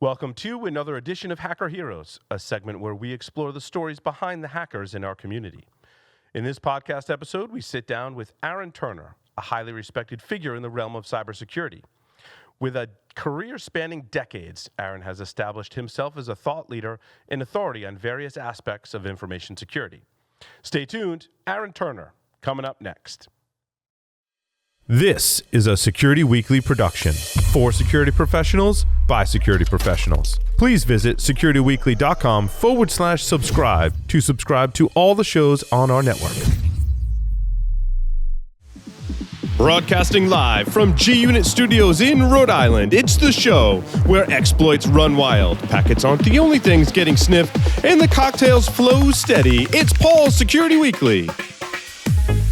Welcome to another edition of Hacker Heroes, a segment where we explore the stories behind the hackers in our community. In this podcast episode, we sit down with Aaron Turner, a highly respected figure in the realm of cybersecurity. With a career spanning decades, Aaron has established himself as a thought leader and authority on various aspects of information security. Stay tuned, Aaron Turner, coming up next. This is a Security Weekly production for security professionals by security professionals. Please visit securityweekly.com/subscribe to subscribe to all the shows on our network. Broadcasting live from G-Unit Studios in Rhode Island, it's the show where exploits run wild, packets aren't the only things getting sniffed, and the cocktails flow steady. It's Paul's Security Weekly.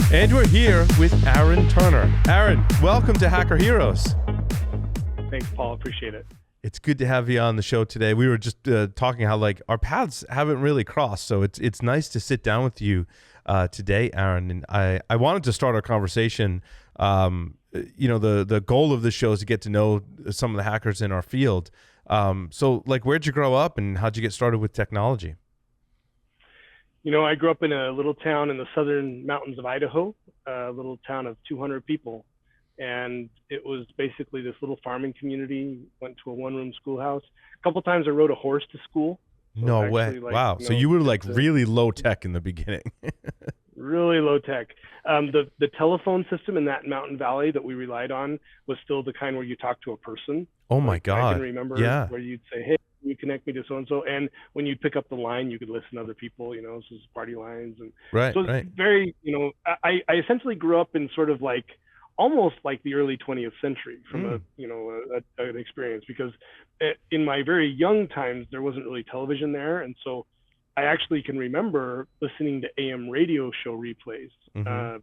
And we're here with Aaron Turner. Aaron, welcome to Hacker Heroes. Thanks, Paul. Appreciate it. It's good to have you on the show today. We were just talking how our paths haven't really crossed, so it's nice to sit down with you today, Aaron. And I wanted to start our conversation. The goal of this show is to get to know some of the hackers in our field. So where'd you grow up, and how'd you get started with technology? I grew up in a little town in the southern mountains of Idaho, a little town of 200 people. And it was basically this little farming community, went to a one-room schoolhouse. A couple times I rode a horse to school. No way. Wow. So you were really low tech in the beginning. Really low tech. The telephone system in that mountain valley that we relied on was still the kind where you talk to a person. Oh my God. I can remember where you'd say, hey, you connect me to so-and-so. And when you'd pick up the line, you could listen to other people, so it's party lines. And right, so it's very, I essentially grew up in sort of almost like the early 20th century from an experience, because in my very young times, there wasn't really television there. And so I actually can remember listening to AM radio show replays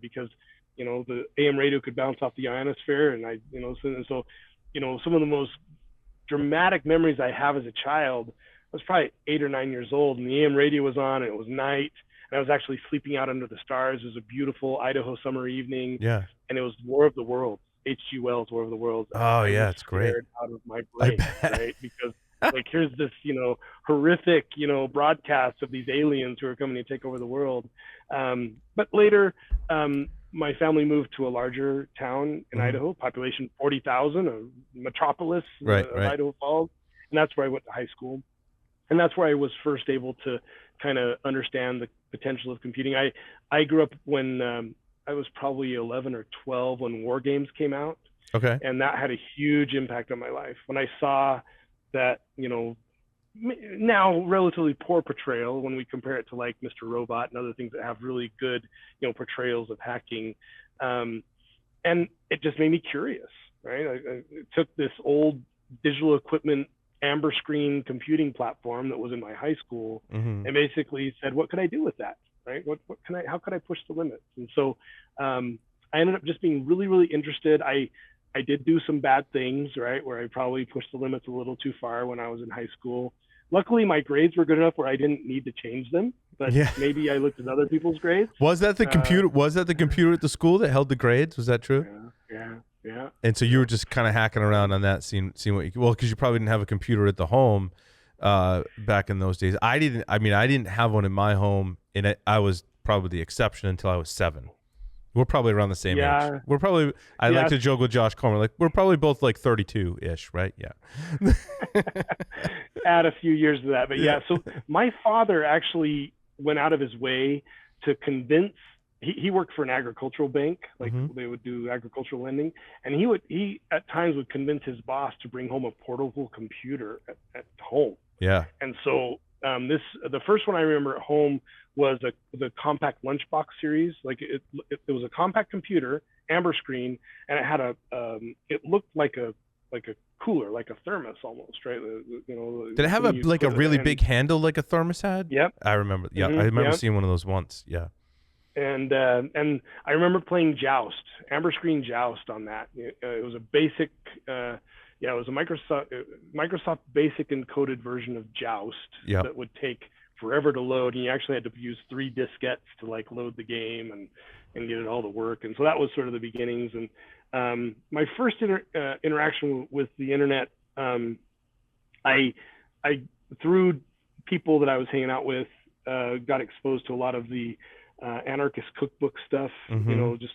because, the AM radio could bounce off the ionosphere, and so some of the most dramatic memories I have as a child, I was probably 8 or 9 years old, and the AM radio was on, and it was night, and I was actually sleeping out under the stars. It was a beautiful Idaho summer evening. Yeah. And it was War of the Worlds, H.G. Wells' War of the Worlds. Oh, yeah, it's great. Out of my brain, right? Because here's this, horrific, broadcast of these aliens who are coming to take over the world. But later, my family moved to a larger town in Idaho, population 40,000, a metropolis of Idaho Falls. And that's where I went to high school. And that's where I was first able to kind of understand the potential of computing. I grew up when I was probably 11 or 12 when War Games came out. Okay. And that had a huge impact on my life. When I saw that, now relatively poor portrayal when we compare it to Mr. Robot and other things that have really good, portrayals of hacking. And it just made me curious, right? I took this old digital equipment amber screen computing platform that was in my high school and basically said, what could I do with that? Right? How could I push the limits? And so I ended up just being really, really interested. I did do some bad things, right, where I probably pushed the limits a little too far when I was in high school. Luckily, my grades were good enough where I didn't need to change them, but maybe I looked at other people's grades. Was that the computer? Was that the computer at the school that held the grades? Was that true? Yeah. And so you were just kind of hacking around on that, seeing what because you probably didn't have a computer at the home back in those days. I didn't have one in my home, and I was probably the exception until I was 7. We're probably around the same age. We're probably, I like to joke with Josh Comer, we're probably both 32-ish, right? Yeah. Add a few years to that. But so my father actually went out of his way to convince, he worked for an agricultural bank, they would do agricultural lending. And he at times would convince his boss to bring home a portable computer at home. Yeah. And so the first one I remember at home was the compact lunchbox series. It was a compact computer, amber screen, and it had it looked like a cooler, like a thermos almost, right? Did it have a really big handle like a thermos had? Yep. I remember. Yeah, I remember seeing one of those once. Yeah. And I remember playing Joust, amber screen Joust on that. It was a basic. It was a Microsoft Basic encoded version of Joust that would take forever to load, and you actually had to use 3 diskettes to load the game and get it all to work. And so that was sort of the beginnings. And my first interaction with the internet I through people that I was hanging out with, got exposed to a lot of the anarchist cookbook stuff, just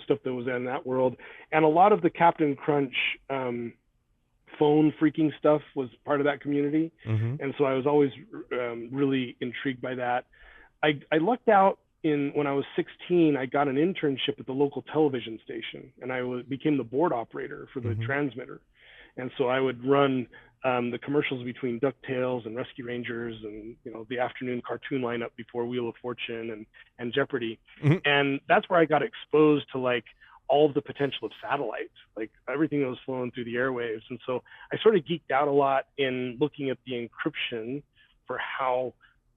stuff that was in that world, and a lot of the Captain Crunch phone freaking stuff was part of that community. And so I was always really intrigued by that. I lucked out when I was 16. I got an internship at the local television station, and I became the board operator for the transmitter. And so I would run the commercials between DuckTales and Rescue Rangers, and the afternoon cartoon lineup before Wheel of Fortune and Jeopardy. And that's where I got exposed to like all of the potential of satellites, like everything that was flowing through the airwaves. And so I sort of geeked out a lot in looking at the encryption for how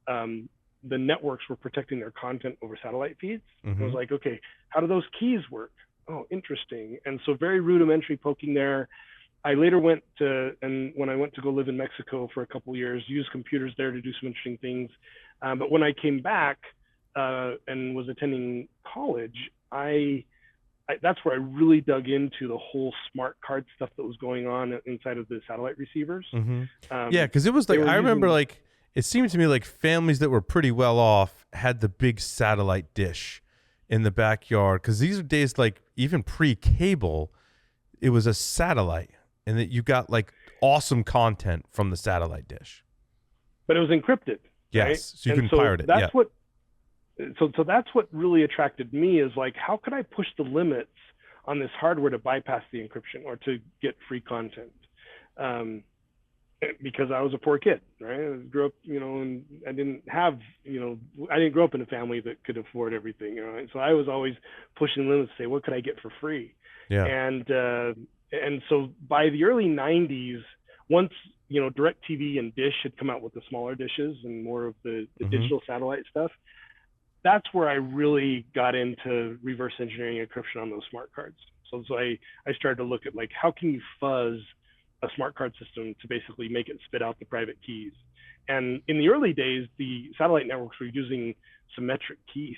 the networks were protecting their content over satellite feeds. I was like, okay, how do those keys work? Oh, interesting. And so very rudimentary poking there. I later when I went to go live in Mexico for a couple of years, used computers there to do some interesting things. But when I came back and was attending college, that's where I really dug into the whole smart card stuff that was going on inside of the satellite receivers. Yeah, because it was like, I remember like, it seemed to me like families that were pretty well off had the big satellite dish in the backyard. Because these are days like even pre-cable, it was a satellite, and that you got like awesome content from the satellite dish. But it was encrypted. Yes, right? so you can pirate it. That's what. So that's what really attracted me, is like, how could I push the limits on this hardware to bypass the encryption or to get free content? Because I was a poor kid, right? I grew up, and I didn't have, I didn't grow up in a family that could afford everything, And so I was always pushing the limits to say, what could I get for free? Yeah. And so by the early 90s, once, DirecTV and Dish had come out with the smaller dishes and more of the digital satellite stuff, that's where I really got into reverse engineering encryption on those smart cards. So I started to look at like, how can you fuzz a smart card system to basically make it spit out the private keys? And in the early days, the satellite networks were using symmetric keys.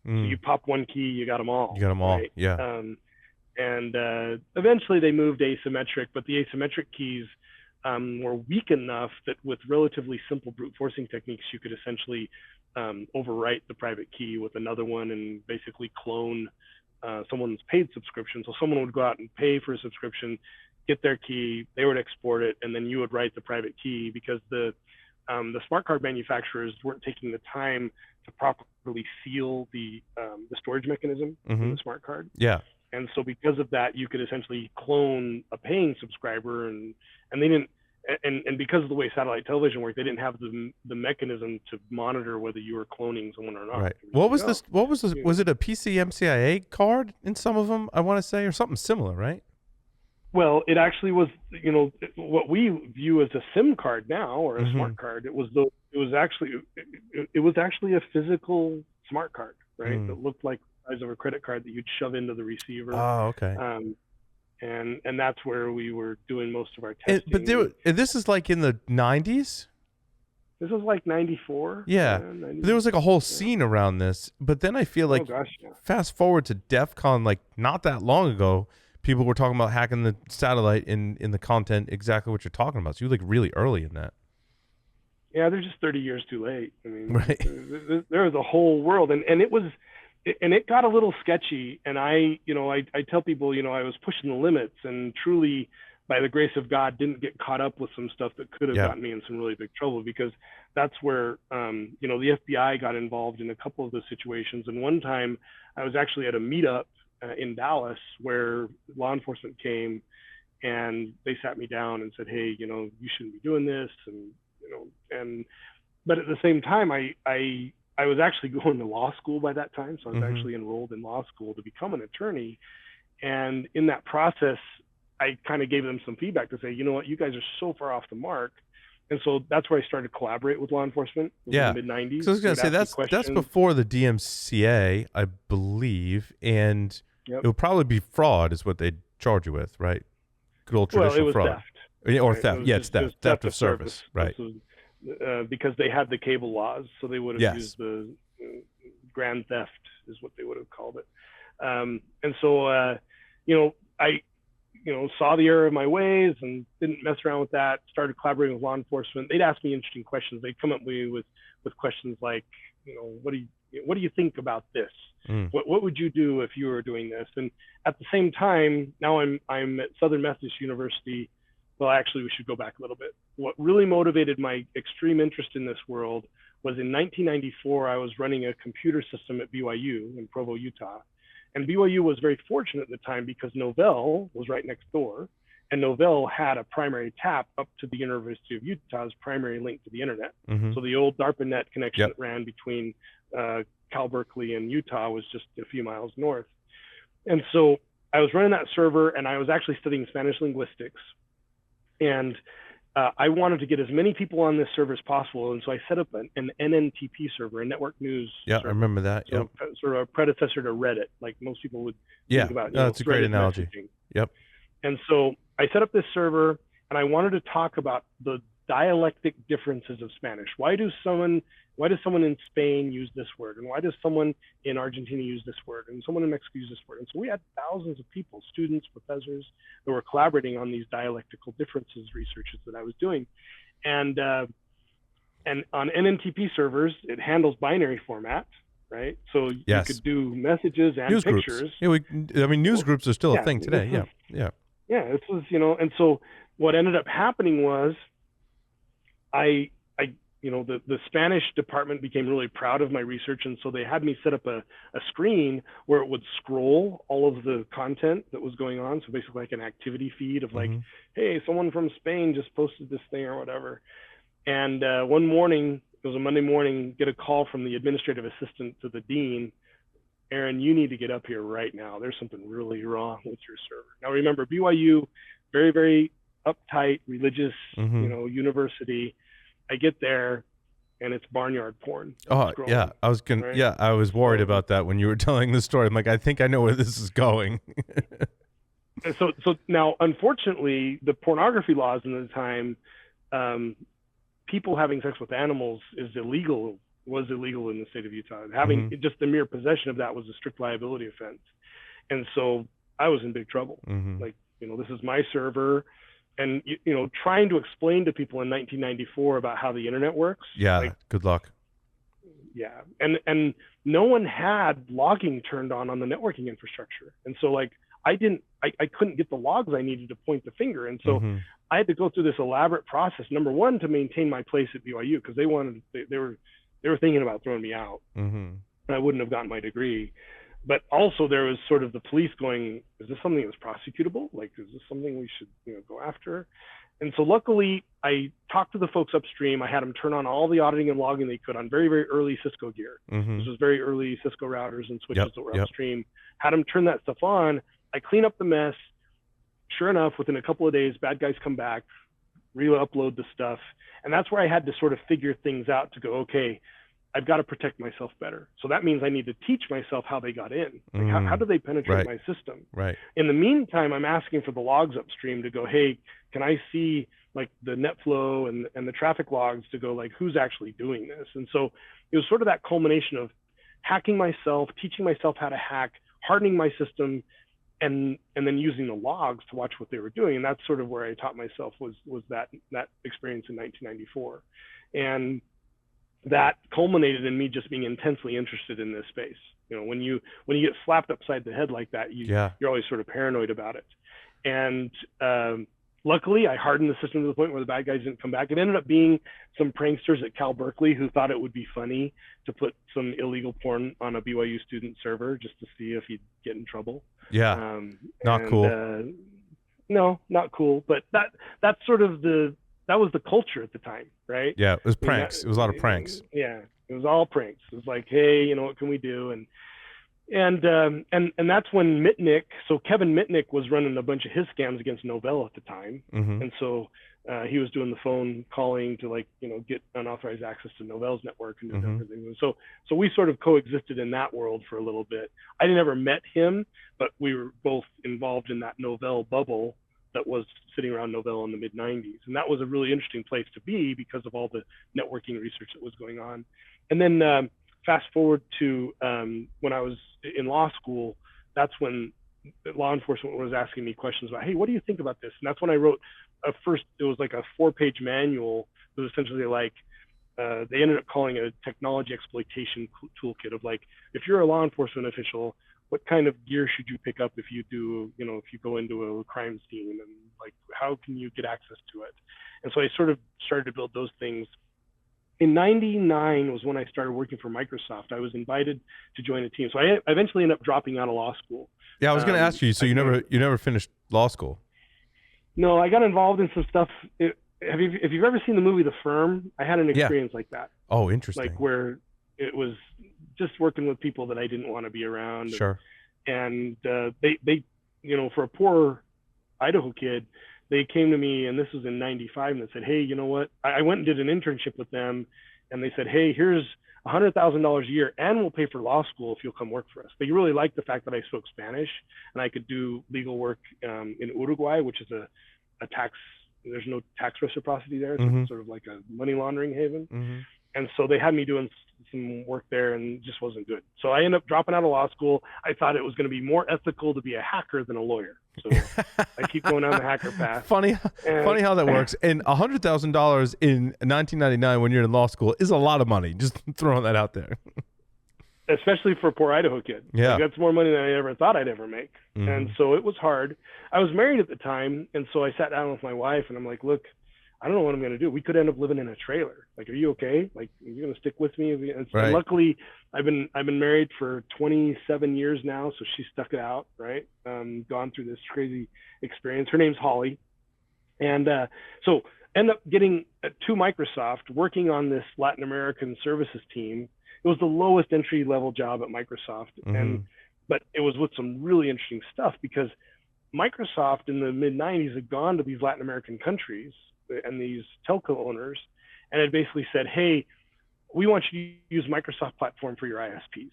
So you pop one key, you got them all. You got them all, right? yeah. And eventually they moved asymmetric, but the asymmetric keys were weak enough that with relatively simple brute forcing techniques, you could essentially overwrite the private key with another one and basically clone someone's paid subscription. So someone would go out and pay for a subscription, get their key, they would export it, and then you would write the private key, because the smart card manufacturers weren't taking the time to properly seal the storage mechanism in the smart card. Yeah. And so because of that, you could essentially clone a paying subscriber, and they didn't, and because of the way satellite television worked, they didn't have the mechanism to monitor whether you were cloning someone or not. Right. What was this? Was it a PCMCIA card in some of them, I want to say, or something similar, right? Well, it actually was, what we view as a SIM card now, or a smart card. It was actually a physical smart card, right? That looked like the size of a credit card that you'd shove into the receiver. Oh, okay. And that's where we were doing most of our testing. But this is like in the 90s? This was like 94. Yeah. There was like a whole scene around this. But then I feel like, fast forward to DEF CON, like not that long ago, people were talking about hacking the satellite in the content, exactly what you're talking about. So you're like really early in that. Yeah, they're just 30 years too late. I mean, right. There was a whole world, and it got a little sketchy. And I tell people, I was pushing the limits, and truly, by the grace of God, didn't get caught up with some stuff that could have gotten me in some really big trouble, because that's where, the FBI got involved in a couple of those situations. And one time I was actually at a meetup in Dallas where law enforcement came, and they sat me down and said, hey, you shouldn't be doing this. But at the same time, I was actually going to law school by that time. So I was actually enrolled in law school to become an attorney. And in that process, I kind of gave them some feedback to say, you know what, you guys are so far off the mark. And so that's where I started to collaborate with law enforcement in the mid-90s. So I was going to say, that's before the DMCA, I believe. And it would probably be fraud is what they'd charge you with, right? Good old traditional fraud. Theft. Or theft. It's theft. Theft of service. Right. Because they had the cable laws, so they would have used the grand theft is what they would have called it. And so, saw the error of my ways and didn't mess around with that. Started collaborating with law enforcement. They'd ask me interesting questions. They'd come up with questions like, what do you think about this? What would you do if you were doing this? And at the same time, now I'm at Southern Methodist University. Well, actually, we should go back a little bit. What really motivated my extreme interest in this world was in 1994, I was running a computer system at BYU in Provo, Utah. And BYU was very fortunate at the time because Novell was right next door. And Novell had a primary tap up to the University of Utah's primary link to the internet. So the old DARPANET connection that ran between Cal Berkeley and Utah was just a few miles north. And so I was running that server, and I was actually studying Spanish linguistics. And I wanted to get as many people on this server as possible. And so I set up an NNTP server, a network news server. I remember that. So sort of a predecessor to Reddit, like most people would think about. That's a great analogy. Messaging. And so I set up this server, and I wanted to talk about the dialectic differences of Spanish. Why does someone in Spain use this word? And why does someone in Argentina use this word? And someone in Mexico use this word? And so we had thousands of people, students, professors, that were collaborating on these dialectical differences researches that I was doing. And on NNTP servers, it handles binary format, right? So you could do messages and news pictures. Groups. News groups are still a thing today. This was, and so what ended up happening was the Spanish department became really proud of my research. And so they had me set up a screen where it would scroll all of the content that was going on. So basically like an activity feed of like, hey, someone from Spain just posted this thing or whatever. And one morning, it was a Monday morning, get a call from the administrative assistant to the dean. Aaron, you need to get up here right now. There's something really wrong with your server. Now remember, BYU, very, very uptight, religious, university. I get there, and it's barnyard porn. Oh, yeah. I was I was worried about that when you were telling the story. I'm like, I think I know where this is going. So now, unfortunately, the pornography laws in the time, people having sex with animals was illegal in the state of Utah. Having just the mere possession of that was a strict liability offense. And so I was in big trouble. Like, this is my server. And, trying to explain to people in 1994 about how the internet works. Yeah, good luck. Yeah. And no one had logging turned on the networking infrastructure. And so, like, I couldn't get the logs I needed to point the finger. And so I had to go through this elaborate process, number one, to maintain my place at BYU, because they were thinking about throwing me out. And I wouldn't have gotten my degree. But also there was sort of the police going, is this something that's prosecutable? Like, is this something we should, go after? And so luckily I talked to the folks upstream. I had them turn on all the auditing and logging they could on very, very early Cisco gear. This was very early Cisco routers and switches that were upstream. Had them turn that stuff on. I clean up the mess. Sure enough, within a couple of days, bad guys come back, re-upload the stuff. And that's where I had to sort of figure things out to go, okay, I've got to protect myself better. So that means I need to teach myself how they got in. Like how do they penetrate my system? Right. In the meantime, I'm asking for the logs upstream to go, hey, can I see like the net flow and the traffic logs to go like, who's actually doing this? And so it was sort of that culmination of hacking myself, teaching myself how to hack, hardening my system, and then using the logs to watch what they were doing. And that's sort of where I taught myself was that experience in 1994. And that culminated in me just being intensely interested in this space. When you get slapped upside the head like that, you're always sort of paranoid about it. And luckily, I hardened the system to the point where the bad guys didn't come back. It ended up being some pranksters at Cal Berkeley who thought it would be funny to put some illegal porn on a BYU student server just to see if he'd get in trouble. Yeah, not cool. No, not cool. But that's sort of that was the culture at the time, right? Yeah, it was pranks. It was a lot of pranks. Yeah, it was all pranks. It was like, hey, what can we do? And that's when Mitnick, so Kevin Mitnick was running a bunch of his scams against Novell at the time. And so he was doing the phone calling to get unauthorized access to Novell's network and everything. So we sort of coexisted in that world for a little bit. I never met him, but we were both involved in that Novell bubble that was sitting around Novell in the mid-90s. And that was a really interesting place to be because of all the networking research that was going on. And then fast forward to when I was in law school, that's when law enforcement was asking me questions about, hey, what do you think about this? And that's when I wrote it was like a 4-page manual. It was essentially like, they ended up calling it a technology exploitation toolkit of like, if you're a law enforcement official, what kind of gear should you pick up if you go into a crime scene, and like, how can you get access to it? And so I sort of started to build those things. In '99 was when I started working for Microsoft. I was invited to join a team. So I eventually ended up dropping out of law school. Yeah, I was going to ask you. So you never finished law school? No, I got involved in some stuff. If you've ever seen the movie The Firm, I had an experience like that. Oh, interesting. Like where it was just working with people that I didn't want to be around. Sure. And they for a poor Idaho kid, they came to me, and this was in '95, and they said, hey, you know what? I went and did an internship with them, and they said, hey, here's $100,000 a year, and we'll pay for law school if you'll come work for us. They really liked the fact that I spoke Spanish, and I could do legal work in Uruguay, which is a tax. There's no tax reciprocity there. It's sort of like a money laundering haven. And so they had me doing some work there, and it just wasn't good. So I ended up dropping out of law school. I thought it was going to be more ethical to be a hacker than a lawyer. So I keep going down the hacker path. Funny how that works. And $100,000 in 1999 when you're in law school is a lot of money. Just throwing that out there. Especially for a poor Idaho kid. Yeah. Like, that's more money than I ever thought I'd ever make. And so it was hard. I was married at the time, and so I sat down with my wife, and I'm like, look, I don't know what I'm going to do. We could end up living in a trailer. Like, are you okay? Like, are you going to stick with me? And right. Luckily, I've been married for 27 years now, so she stuck it out, right? Gone through this crazy experience. Her name's Holly. And so end up getting to Microsoft, working on this Latin American services team. It was the lowest entry level job at Microsoft. But it was with some really interesting stuff, because Microsoft in the mid 90s had gone to these Latin American countries and these telco owners, and had basically said, hey, we want you to use Microsoft platform for your ISPs.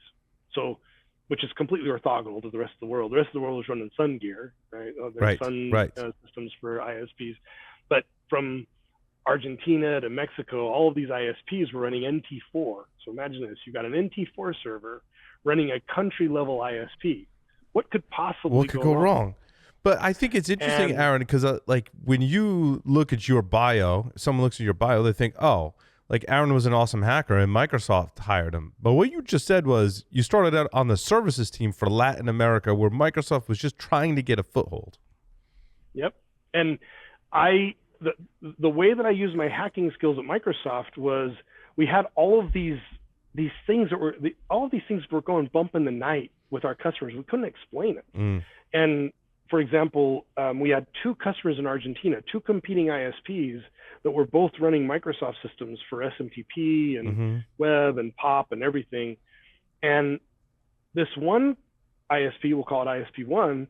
So, which is completely orthogonal to the rest of the world. The rest of the world is running Sun Gear, right? There's Sun systems for ISPs. But from Argentina to Mexico, all of these ISPs were running NT4. So imagine this, you got an NT4 server running a country level ISP. What could possibly go wrong? But I think it's interesting, Aaron, because like when you look at your bio, someone looks at your bio, they think, oh, like Aaron was an awesome hacker and Microsoft hired him. But what you just said was you started out on the services team for Latin America, where Microsoft was just trying to get a foothold. Yep. And the way that I used my hacking skills at Microsoft was, we had all of these things that were all of these things were going bump in the night with our customers. We couldn't explain it. And for example, we had 2 customers in Argentina, 2 competing ISPs that were both running Microsoft systems for SMTP and web and POP and everything. And this one ISP, we'll call it ISP1,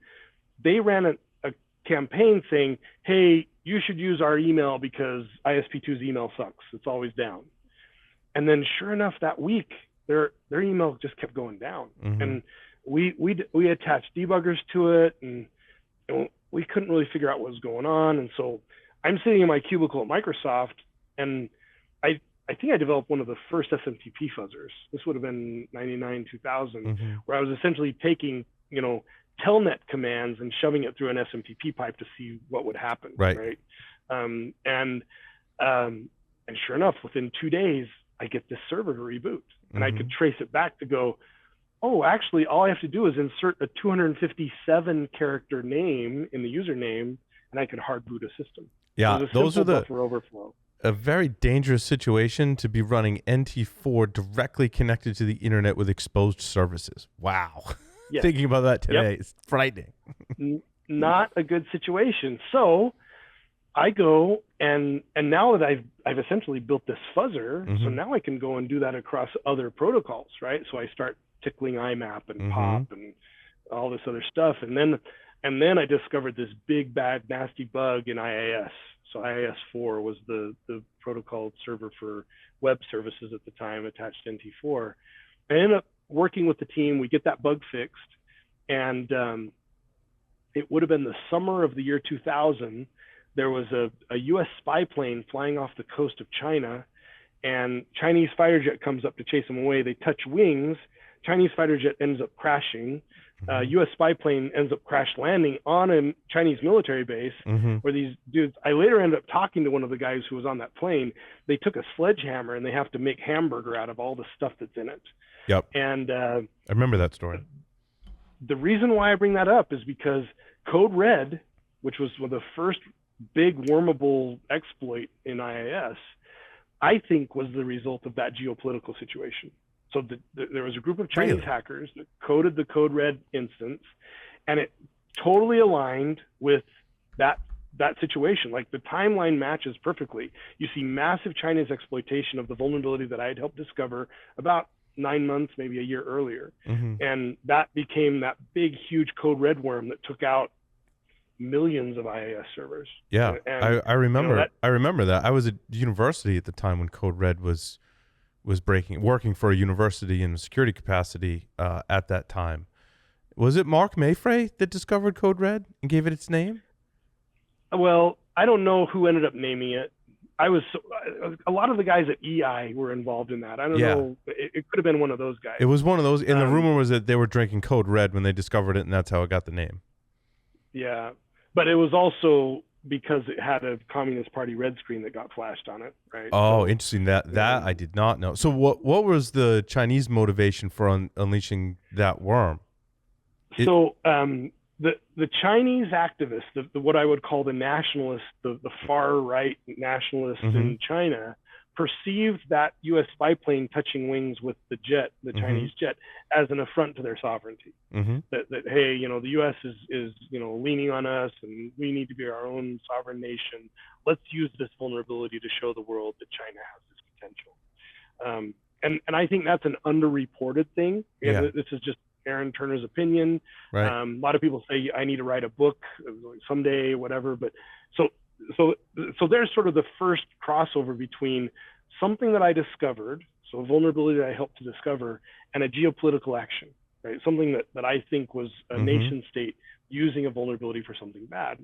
they ran a campaign saying, hey, you should use our email because ISP2's email sucks. It's always down. And then sure enough, that week, their email just kept going down. And we attached debuggers to it, and we couldn't really figure out what was going on. And so I'm sitting in my cubicle at Microsoft, and I think I developed one of the first SMTP fuzzers. This would have been 99, 2000, where I was essentially taking, telnet commands and shoving it through an SMTP pipe to see what would happen. Right. And sure enough, within 2 days, I get this server to reboot, and I could trace it back to go, oh, actually, all I have to do is insert a 257 character name in the username, and I can hard boot a system. Yeah, those are buffer overflow. A very dangerous situation to be running NT4 directly connected to the internet with exposed services. Wow. Yes. Thinking about that today is frightening. Not a good situation. So I go and now that I've essentially built this fuzzer, so now I can go and do that across other protocols, right? So I start tickling IMAP and POP and all this other stuff, and then I discovered this big bad nasty bug in IIS. So IIS4 was the protocol server for web services at the time, attached to NT4. I ended up working with the team. We get that bug fixed, and it would have been the summer of the year 2000. There was a U.S. spy plane flying off the coast of China, and Chinese fighter jet comes up to chase them away. They touch wings. Chinese fighter jet ends up crashing. U.S. spy plane ends up crash landing on a Chinese military base where these dudes, I later ended up talking to one of the guys who was on that plane. They took a sledgehammer and they have to make hamburger out of all the stuff that's in it. Yep. And I remember that story. The reason why I bring that up is because Code Red, which was the first big wormable exploit in IIS, I think was the result of that geopolitical situation. So there was a group of Chinese hackers that coded the Code Red instance, and it totally aligned with that situation. Like the timeline matches perfectly. You see massive Chinese exploitation of the vulnerability that I had helped discover about 9 months, maybe a year earlier. And that became that big, huge Code Red worm that took out millions of IIS servers. Yeah, and I remember. I remember that. I was at university at the time when Code Red was working for a university in a security capacity at that time. Was it Mark Mayfrey that discovered Code Red and gave it its name? Well, I don't know who ended up naming it. A lot of the guys at EI were involved in that. I don't know. It could have been one of those guys. It was one of those. And the rumor was that they were drinking Code Red when they discovered it, and that's how it got the name. Yeah. But it was also because it had a Communist Party red screen that got flashed on it, right? Oh, so, interesting. That I did not know. So what was the Chinese motivation for unleashing that worm? So the Chinese activists, the what I would call the nationalists, the far right nationalists in China, perceived that U.S. spy plane touching wings with the Chinese jet, as an affront to their sovereignty. That hey, the U.S. is leaning on us, and we need to be our own sovereign nation. Let's use this vulnerability to show the world that China has this potential. And I think that's an underreported thing. Yeah. This is just Aaron Turner's opinion. Right. A lot of people say I need to write a book someday, whatever. But so there's sort of the first crossover between something that I discovered, so a vulnerability that I helped to discover, and a geopolitical action, right? Something that I think was a nation state using a vulnerability for something bad.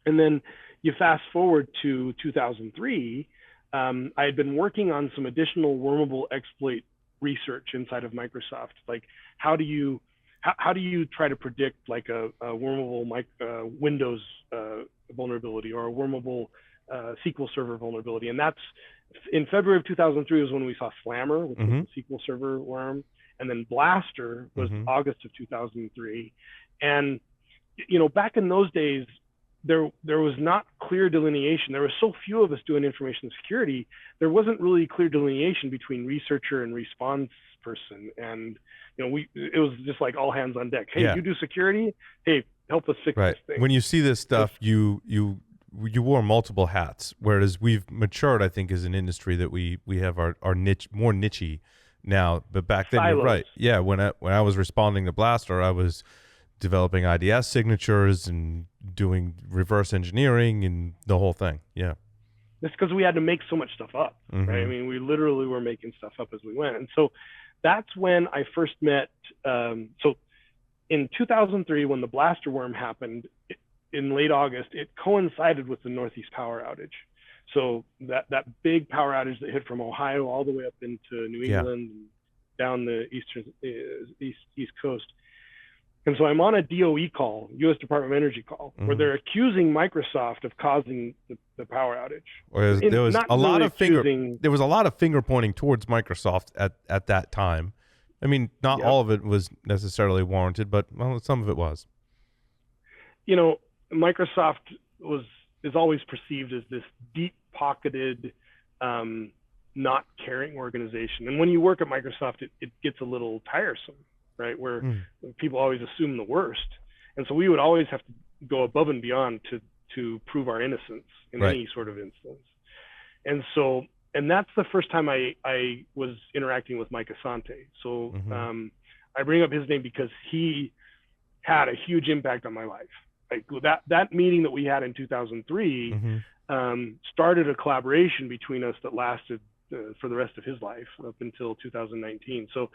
And then you fast forward to 2003, I had been working on some additional wormable exploit research inside of Microsoft. Like how do you try to predict like a wormable Windows vulnerability or a wormable SQL Server vulnerability? And that's in February of 2003 was when we saw Slammer, which was the SQL Server worm, and then Blaster was August of 2003. And back in those days, there was not clear delineation. There were so few of us doing information security. There wasn't really clear delineation between researcher and response person. And it was just like all hands on deck. Hey, you do security. Hey, help us fix this thing. When you see this stuff, you wore multiple hats. Whereas we've matured, I think, as an industry that we have our niche more niche now. But back then, Silos. You're right. Yeah, when I was responding to Blaster, I was developing IDS signatures and doing reverse engineering and the whole thing. Yeah. It's because we had to make so much stuff up, right? I mean, we literally were making stuff up as we went. And so that's when I first met. So in 2003, when the Blaster worm happened in late August, it coincided with the Northeast power outage. So that big power outage that hit from Ohio all the way up into New England and down the east coast. And so I'm on a DOE call, U.S. Department of Energy call, where they're accusing Microsoft of causing the power outage. There was a lot of finger pointing towards Microsoft at that time. I mean, not all of it was necessarily warranted, but some of it was. Microsoft is always perceived as this deep-pocketed, not caring organization. And when you work at Microsoft, it gets a little tiresome. Right, where people always assume the worst, and so we would always have to go above and beyond to prove our innocence in any sort of instance. And that's the first time I was interacting with Mike Asante. So I bring up his name because he had a huge impact on my life. Like that meeting that we had in 2003 started a collaboration between us that lasted for the rest of his life up until 2019. So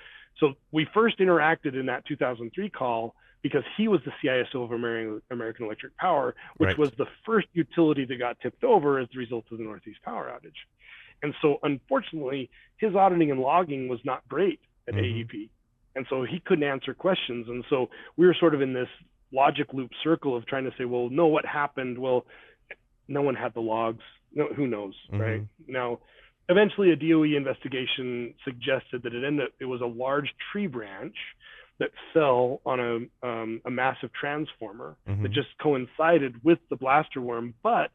we first interacted in that 2003 call because he was the CISO of American Electric Power, which was the first utility that got tipped over as a result of the Northeast power outage. And so unfortunately, his auditing and logging was not great at AEP. And so he couldn't answer questions. And so we were sort of in this logic loop circle of trying to say, well, no, what happened? Well, no one had the logs. No, who knows, right? Now, eventually a DOE investigation suggested that it was a large tree branch that fell on a massive transformer that just coincided with the blaster worm. But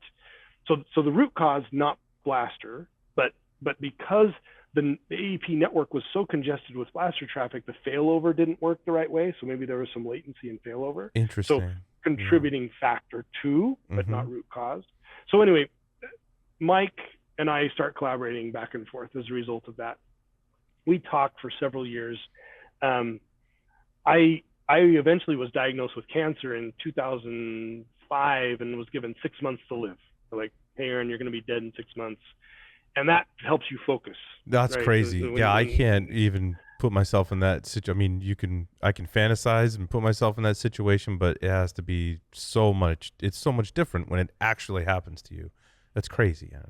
so the root cause, not blaster, but because the AEP network was so congested with blaster traffic, the failover didn't work the right way. So maybe there was some latency in failover. Interesting. So contributing factor 2, but not root cause. So anyway, Mike and I start collaborating back and forth as a result of that. We talked for several years. I eventually was diagnosed with cancer in 2005 and was given 6 months to live. They're like, hey, Aaron, you're going to be dead in 6 months. And that helps you focus. That's right? Crazy. I can't even put myself in that situation. I mean, I can fantasize and put myself in that situation, but it has to be it's so much different when it actually happens to you. That's crazy. Yeah.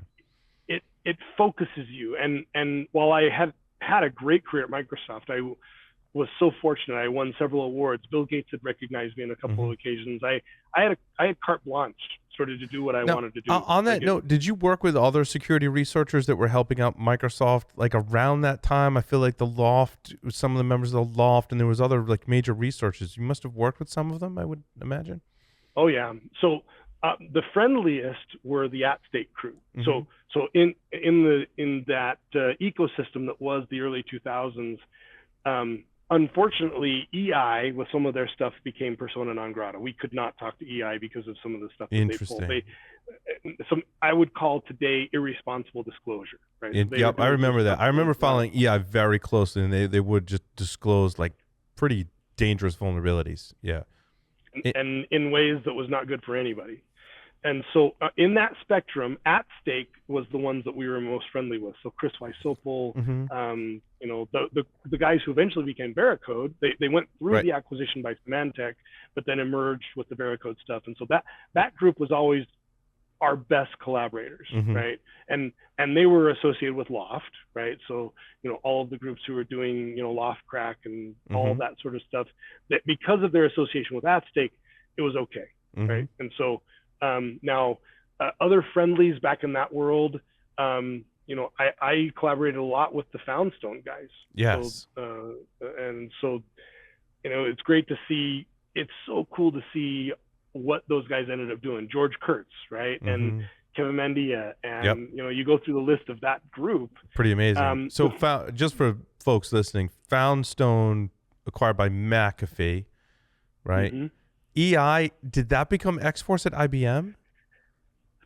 It focuses you. And while I had a great career at Microsoft, I was so fortunate. I won several awards. Bill Gates had recognized me on a couple of occasions. I had carte blanche sort of to do what I wanted to do. On that note, did you work with other security researchers that were helping out Microsoft like around that time? I feel like the Loft, some of the members of the Loft, and there was other like major researchers. You must have worked with some of them, I would imagine. Oh yeah. So the friendliest were the at-stake crew. So in that ecosystem that was the early 2000s, unfortunately, EI with some of their stuff became persona non grata. We could not talk to EI because of some of the stuff that they pulled. Some I would call today irresponsible disclosure. Right? Yep, I remember that. I remember following EI very closely, and they would just disclose like pretty dangerous vulnerabilities. Yeah, and in ways that was not good for anybody. And so in that spectrum, at stake was the ones that we were most friendly with. So Chris Weissopel, the guys who eventually became Veracode, they went through the acquisition by Symantec, but then emerged with the Veracode stuff. And so that group was always our best collaborators, right? And they were associated with Loft, right? So, all of the groups who were doing, Loft Crack and all that sort of stuff, that because of their association with at stake, it was okay, right? And so, now, other friendlies back in that world, I collaborated a lot with the Foundstone guys. Yes. So, and so, it's great to see. It's so cool to see what those guys ended up doing. George Kurtz, right? And Kevin Mandia. And, you go through the list of that group. Pretty amazing. So just for folks listening, Foundstone acquired by McAfee, right? EI, did that become X-Force at IBM?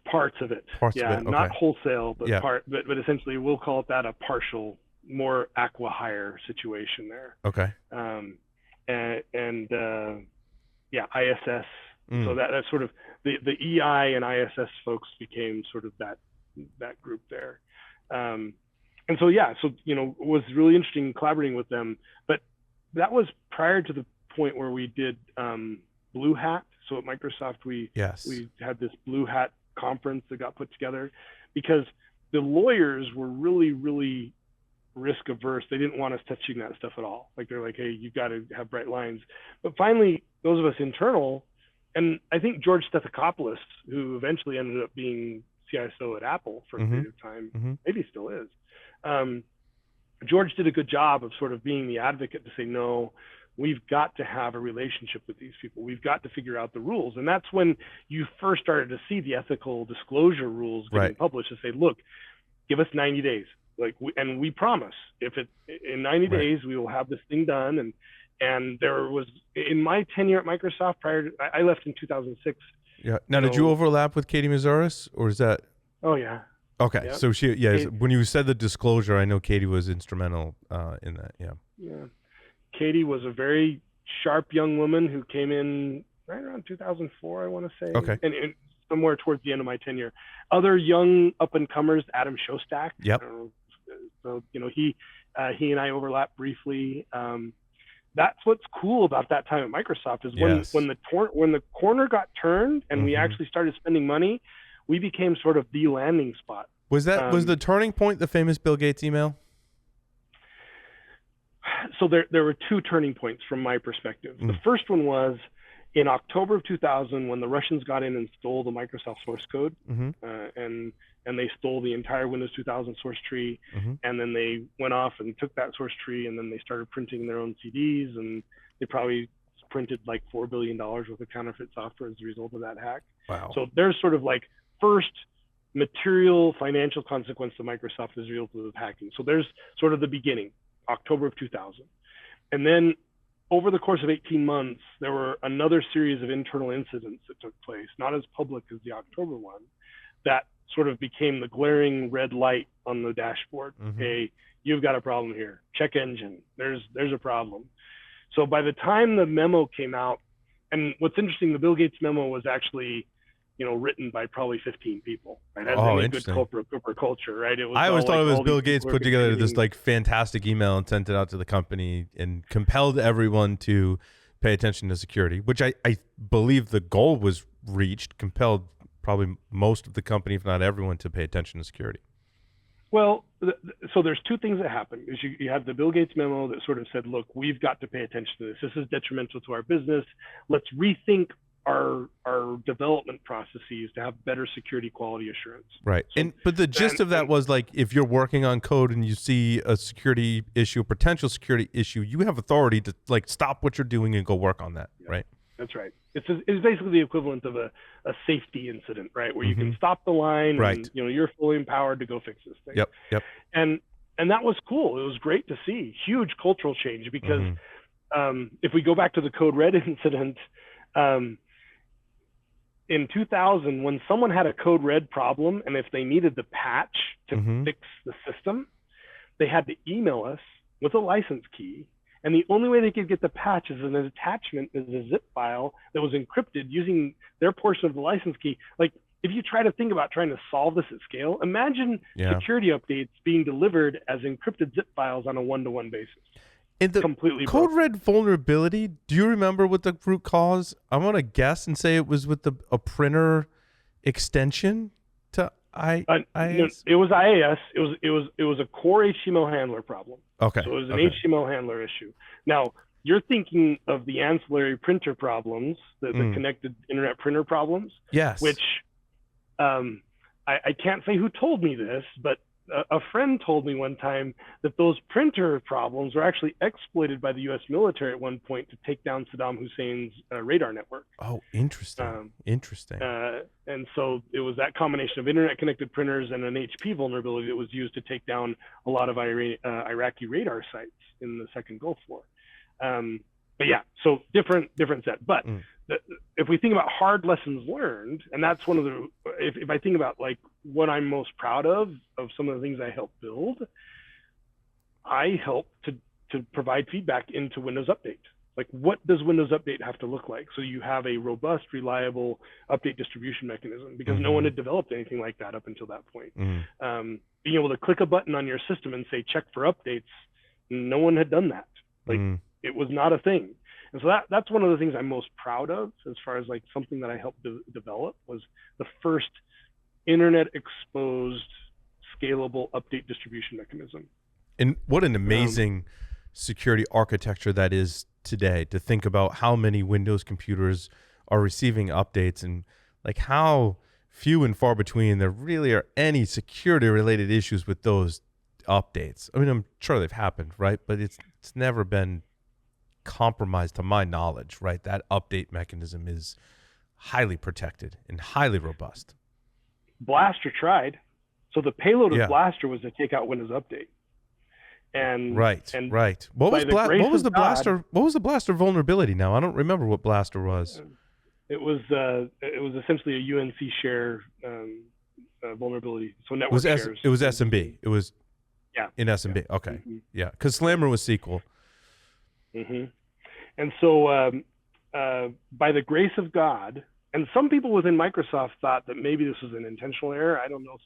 Parts of it. Parts of it. Okay. Not wholesale, but but essentially we'll call it that, a partial, more acqui-hire situation there. Okay. ISS. So that's sort of the EI and ISS folks became sort of that group there. And so it was really interesting collaborating with them, but that was prior to the point where we did Blue Hat. So at Microsoft, we had this Blue Hat conference that got put together because the lawyers were really, really risk averse. They didn't want us touching that stuff at all. Like they're like, hey, you've got to have bright lines. But finally, those of us internal, and I think George Stethakopoulos, who eventually ended up being CISO at Apple for a period of time, maybe still is. George did a good job of sort of being the advocate to say, no, we've got to have a relationship with these people. We've got to figure out the rules. And that's when you first started to see the ethical disclosure rules getting published to say, look, give us 90 days. And we promise in 90 days, we will have this thing done. And there was, in my tenure at Microsoft I left in 2006. Yeah. Now, did you overlap with Katie Mazouras, or is that? Oh yeah. Okay. Yeah. So when you said the disclosure, I know Katie was instrumental in that. Yeah. Yeah. Katie was a very sharp young woman who came in right around 2004, I want to say. Okay. And somewhere towards the end of my tenure. Other young up-and-comers, Adam Shostak. Yep. So, he and I overlapped briefly. That's what's cool about that time at Microsoft is when the corner got turned and we actually started spending money, we became sort of the landing spot. Was the turning point the famous Bill Gates email? So there were two turning points from my perspective. The first one was in October of 2000 when the Russians got in and stole the Microsoft source code, and they stole the entire Windows 2000 source tree, and then they went off and took that source tree, and then they started printing their own CDs, and they probably printed like $4 billion worth of counterfeit software as a result of that hack. Wow. So there's sort of like first material financial consequence to Microsoft as a result of hacking. So there's sort of the beginning, October of 2000. And then over the course of 18 months, there were another series of internal incidents that took place, not as public as the October one, that sort of became the glaring red light on the dashboard. Hey, you've got a problem here. Check engine. There's a problem. So by the time the memo came out, and what's interesting, the Bill Gates memo was actually, written by probably 15 people, right? As any good corporate culture, right? It was I always thought it was Bill Gates put together this like fantastic email and sent it out to the company and compelled everyone to pay attention to security, which I believe the goal was reached, compelled probably most of the company, if not everyone, to pay attention to security. Well, so there's two things that happened. Is you had the Bill Gates memo that sort of said, look, we've got to pay attention to this. This is detrimental to our business. Let's rethink our development processes to have better security quality assurance. Right. So, but the gist of that was like, if you're working on code and you see a security issue, a potential security issue, you have authority to like stop what you're doing and go work on that. Yeah, right. That's right. It's basically the equivalent of a safety incident, right? Where you can stop the line, right? And you're fully empowered to go fix this thing. Yep. And that was cool. It was great to see huge cultural change because if we go back to the Code Red incident, in 2000, when someone had a Code Red problem and if they needed the patch to fix the system, they had to email us with a license key. And the only way they could get the patch is an attachment is a zip file that was encrypted using their portion of the license key. Like, if you try to think about trying to solve this at scale, imagine security updates being delivered as encrypted zip files on a one-to-one basis. And the completely Code Red vulnerability, do you remember what the root cause? I'm going to guess and say it was with a printer extension to IAS. No, it was IAS. It was a core HTML handler problem. Okay. So it was an HTML handler issue. Now, you're thinking of the ancillary printer problems, the connected internet printer problems. Yes. Which I can't say who told me this, but a friend told me one time that those printer problems were actually exploited by the U.S. military at one point to take down Saddam Hussein's radar network. Oh, interesting. Interesting. And so it was that combination of internet-connected printers and an HP vulnerability that was used to take down a lot of Iraqi radar sites in the second Gulf War. But yeah, so different set. But if we think about hard lessons learned, and that's one of the, if I think about like what I'm most proud of some of the things I helped build, I helped to provide feedback into Windows Update. Like, what does Windows Update have to look like? So you have a robust, reliable update distribution mechanism, because no one had developed anything like that up until that point. Being able to click a button on your system and say, check for updates, no one had done that. Like, it was not a thing. And so that's one of the things I'm most proud of as far as like something that I helped develop was the first internet exposed scalable update distribution mechanism. And what an amazing security architecture that is today, to think about how many Windows computers are receiving updates and like how few and far between there really are any security related issues with those updates. I mean, I'm sure they've happened, right? But it's never been compromised to my knowledge, right? That update mechanism is highly protected and highly robust. Blaster tried. So the payload of Blaster was to take out Windows Update. And right. What was the Blaster vulnerability now? I don't remember what Blaster was. It was essentially a UNC share vulnerability. So network shares. It was SMB. It was in SMB. Yeah. Okay. Yeah, because Slammer was SQL. And so by the grace of God, and some people within Microsoft thought that maybe this was an intentional error. I don't know.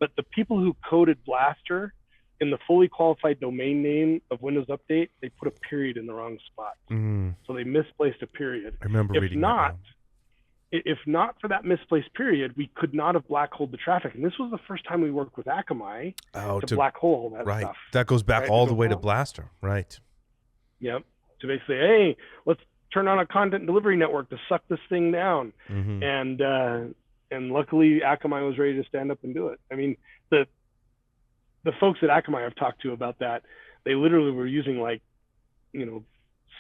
But the people who coded Blaster in the fully qualified domain name of Windows Update, they put a period in the wrong spot. So they misplaced a period. I remember reading that. if not for that misplaced period, we could not have black holed the traffic. And this was the first time we worked with Akamai to black hole all that right. stuff. That goes back all the way to Blaster, right? Yep. To basically, hey, let's turn on a content delivery network to suck this thing down. And luckily Akamai was ready to stand up and do it. I mean, the folks at Akamai I've talked to about that, they literally were using like,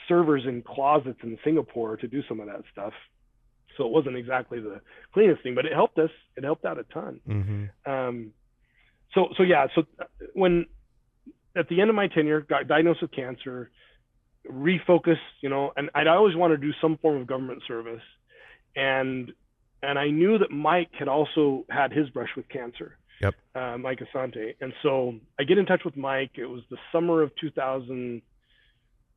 servers in closets in Singapore to do some of that stuff. So it wasn't exactly the cleanest thing, but it helped us. It helped out a ton. So when at the end of my tenure, got diagnosed with cancer, refocused, and I'd always wanted to do some form of government service. And I knew that Mike had also had his brush with cancer. Yep. Mike Asante. And so I get in touch with Mike. It was the summer of 2000.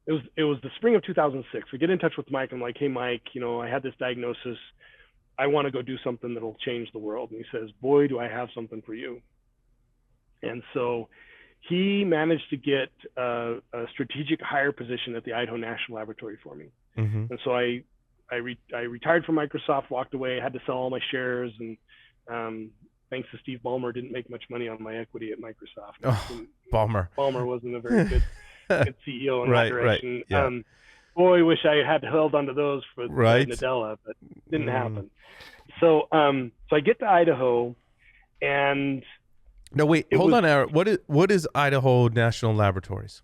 It was the spring of 2006. We get in touch with Mike. I'm like, hey, Mike, I had this diagnosis. I want to go do something that'll change the world. And he says, boy, do I have something for you. And so he managed to get a strategic hire position at the Idaho National Laboratory for me. And so I retired from Microsoft, walked away, had to sell all my shares. And thanks to Steve Ballmer, didn't make much money on my equity at Microsoft. Ballmer wasn't a very good CEO in that direction. Right. Yeah. Boy, wish I had held onto those for Nadella, but didn't happen. So I get to Idaho, and no, wait, hold on, Aaron. What is Idaho National Laboratories?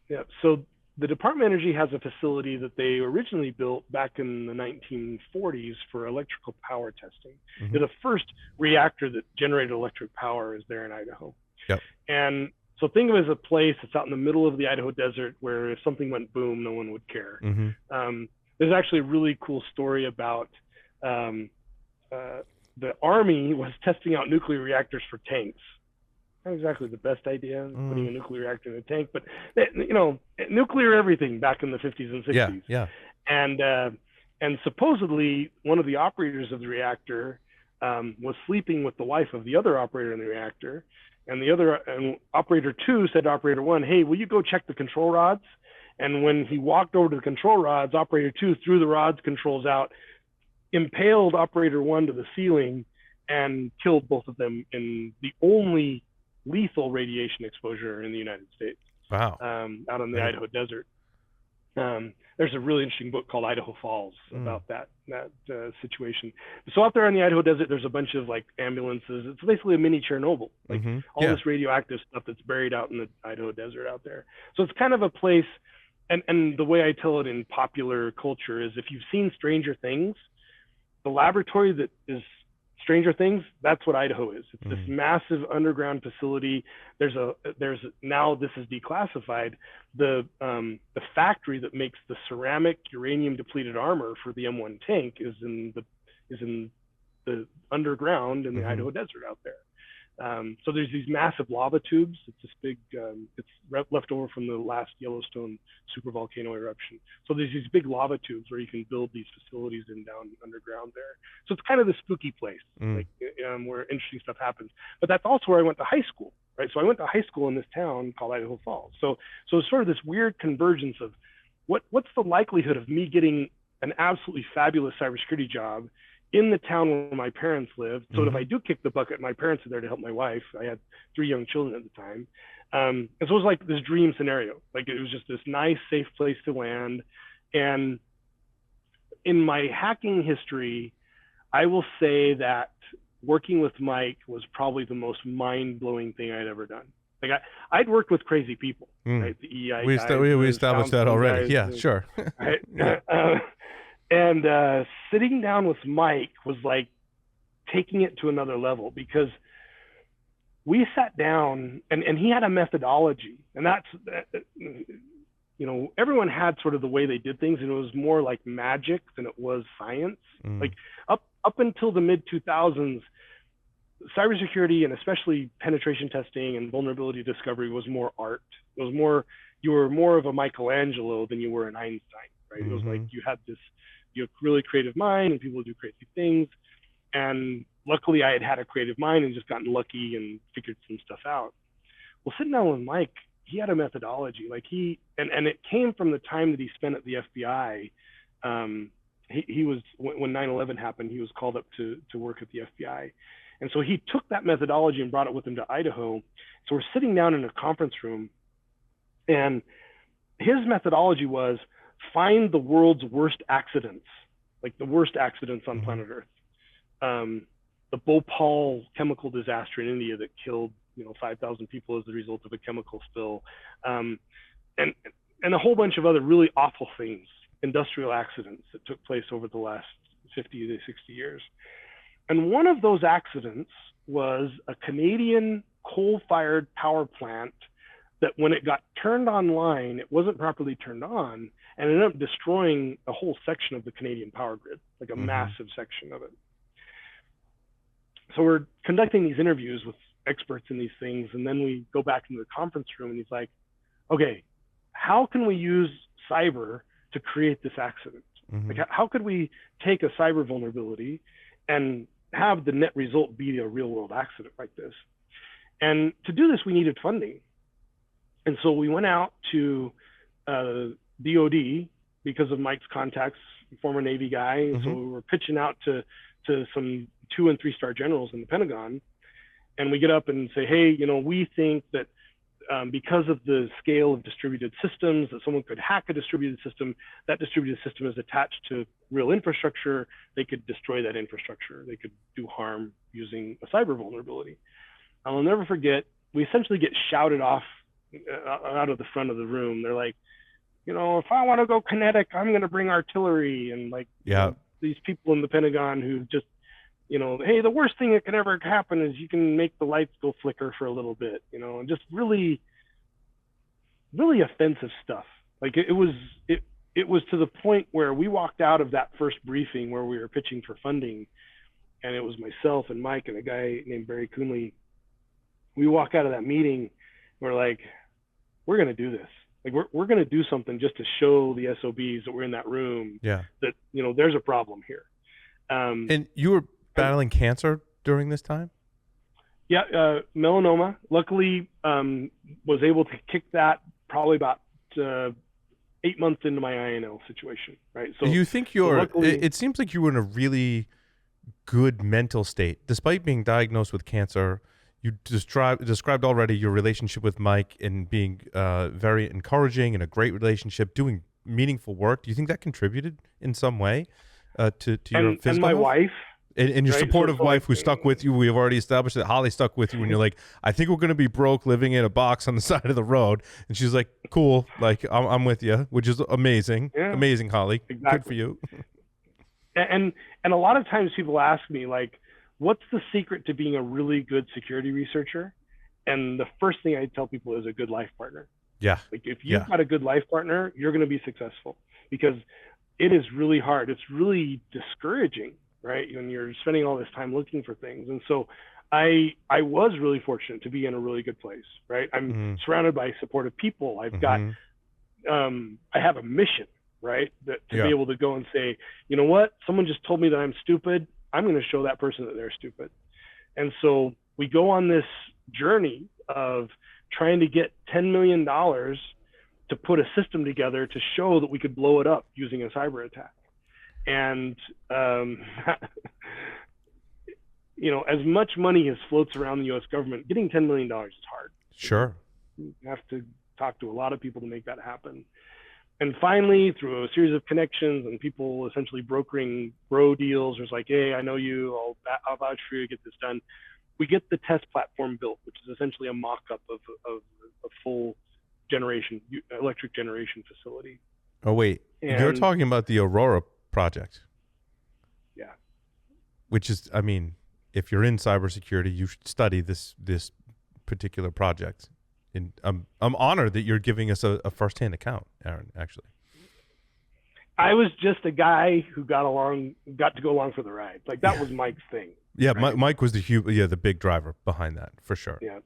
Yeah, so the Department of Energy has a facility that they originally built back in the 1940s for electrical power testing. The first reactor that generated electric power is there in Idaho. Yep. And so think of it as a place that's out in the middle of the Idaho desert where if something went boom, no one would care. There's actually a really cool story about the Army was testing out nuclear reactors for tanks. Not exactly the best idea, putting a nuclear reactor in a tank, but nuclear everything back in the 50s and 60s. Yeah. And supposedly one of the operators of the reactor was sleeping with the wife of the other operator in the reactor. And operator 2 said to operator 1, hey, will you go check the control rods? And when he walked over to the control rods, operator 2 threw the rods controls out, impaled operator 1 to the ceiling, and killed both of them in the only lethal radiation exposure in the United States. Wow. Out in the Idaho desert. There's a really interesting book called Idaho Falls about that situation. So out there in the Idaho desert, there's a bunch of like ambulances. It's basically a mini Chernobyl, like all this radioactive stuff that's buried out in the Idaho desert out there. So it's kind of a place, and the way I tell it in popular culture is if you've seen Stranger Things, the laboratory that is Stranger Things, that's what Idaho is. It's this massive underground facility. There's now this is declassified. The factory that makes the ceramic uranium depleted armor for the M1 tank is in the underground in the Idaho desert out there. So there's these massive lava tubes. It's this big, it's left over from the last Yellowstone supervolcano eruption. So there's these big lava tubes where you can build these facilities down underground there. So it's kind of the spooky place, like where interesting stuff happens. But that's also where I went to high school, right? So I went to high school in this town called Idaho Falls. So it's sort of this weird convergence of what's the likelihood of me getting an absolutely fabulous cybersecurity job in the town where my parents lived. So if I do kick the bucket, my parents are there to help my wife. I had 3 young children at the time. And so it was like this dream scenario. Like it was just this nice, safe place to land. And in my hacking history, I will say that working with Mike was probably the most mind-blowing thing I'd ever done. Like I'd worked with crazy people, right? The EI we established that already. Guys, yeah, sure. Right? And sitting down with Mike was like taking it to another level, because we sat down and he had a methodology, and that's, everyone had sort of the way they did things, and it was more like magic than it was science. Like up until the mid 2000s, cybersecurity and especially penetration testing and vulnerability discovery was more art. It was more, you were more of a Michelangelo than you were an Einstein, right? It was like you had this really creative mind and people would do crazy things. And luckily I had a creative mind and just gotten lucky and figured some stuff out. Well, sitting down with Mike, he had a methodology. Like and it came from the time that he spent at the FBI he was, when 9/11 happened, he was called up to work at the FBI. And so he took that methodology and brought it with him to Idaho. So we're sitting down in a conference room, and his methodology was find the world's worst accidents, like the worst accidents on planet Earth. The Bhopal chemical disaster in India that killed 5,000 people as a result of a chemical spill, and a whole bunch of other really awful things, industrial accidents that took place over the last 50 to 60 years. And one of those accidents was a Canadian coal-fired power plant that when it got turned online, it wasn't properly turned on and ended up destroying a whole section of the Canadian power grid, like a massive section of it. So we're conducting these interviews with experts in these things, and then we go back into the conference room, and he's like, okay, how can we use cyber to create this accident? Like, how could we take a cyber vulnerability and have the net result be a real world accident like this? And to do this, we needed funding. And so we went out to DOD because of Mike's contacts, former Navy guy. So we were pitching out to some 2- and 3-star generals in the Pentagon. And we get up and say, hey, we think that because of the scale of distributed systems, that someone could hack a distributed system. That distributed system is attached to real infrastructure. They could destroy that infrastructure. They could do harm using a cyber vulnerability. I'll never forget, we essentially get shouted off out of the front of the room. They're like, if I want to go kinetic, I'm going to bring artillery. And these people in the Pentagon who just, hey, the worst thing that can ever happen is you can make the lights go flicker for a little bit, and just really, really offensive stuff. Like it was to the point where we walked out of that first briefing where we were pitching for funding, and it was myself and Mike and a guy named Barry Coonley. We walk out of that meeting, we're like, we're going to do this. Like we're going to do something just to show the SOBs that we're in that room. Yeah. That there's a problem here. And you were battling cancer during this time? Yeah, melanoma. Luckily, was able to kick that probably about 8 months into my INL situation. Right. So you think it seems like you were in a really good mental state, despite being diagnosed with cancer. You described already your relationship with Mike and being very encouraging and a great relationship, doing meaningful work. Do you think that contributed in some way to your physical and my health? Wife? And your supportive wife who stuck with you. We have already established that Holly stuck with you when you're like, I think we're going to be broke living in a box on the side of the road. And she's like, cool. Like, I'm with you, which is amazing. Yeah. Amazing, Holly. Exactly. Good for you. And a lot of times people ask me, like, what's the secret to being a really good security researcher? And the first thing I tell people is a good life partner. Yeah. Like if you've got a good life partner, you're going to be successful, because it is really hard. It's really discouraging, right? When you're spending all this time looking for things. And so I was really fortunate to be in a really good place, right? I'm surrounded by supportive people. I've got, I have a mission, right? That to be able to go and say, you know what? Someone just told me that I'm stupid. I'm going to show that person that they're stupid. And so we go on this journey of trying to get $10 million to put a system together to show that we could blow it up using a cyber attack. And, as much money as floats around the U.S. government, getting $10 million is hard. Sure. You have to talk to a lot of people to make that happen. And finally, through a series of connections and people essentially brokering bro deals, it was like, hey, I know you, I'll vouch for you, get this done. We get the test platform built, which is essentially a mock-up of a full electric generation facility. Oh, wait. You're talking about the Aurora project. Yeah. Which is, I mean, if you're in cybersecurity, you should study this particular project. And I'm honored that you're giving us a firsthand account, Aaron, actually. I was just a guy who got to go along for the ride. Like that was Mike's thing. Yeah, right? Mike was the big driver behind that, for sure. Yeah.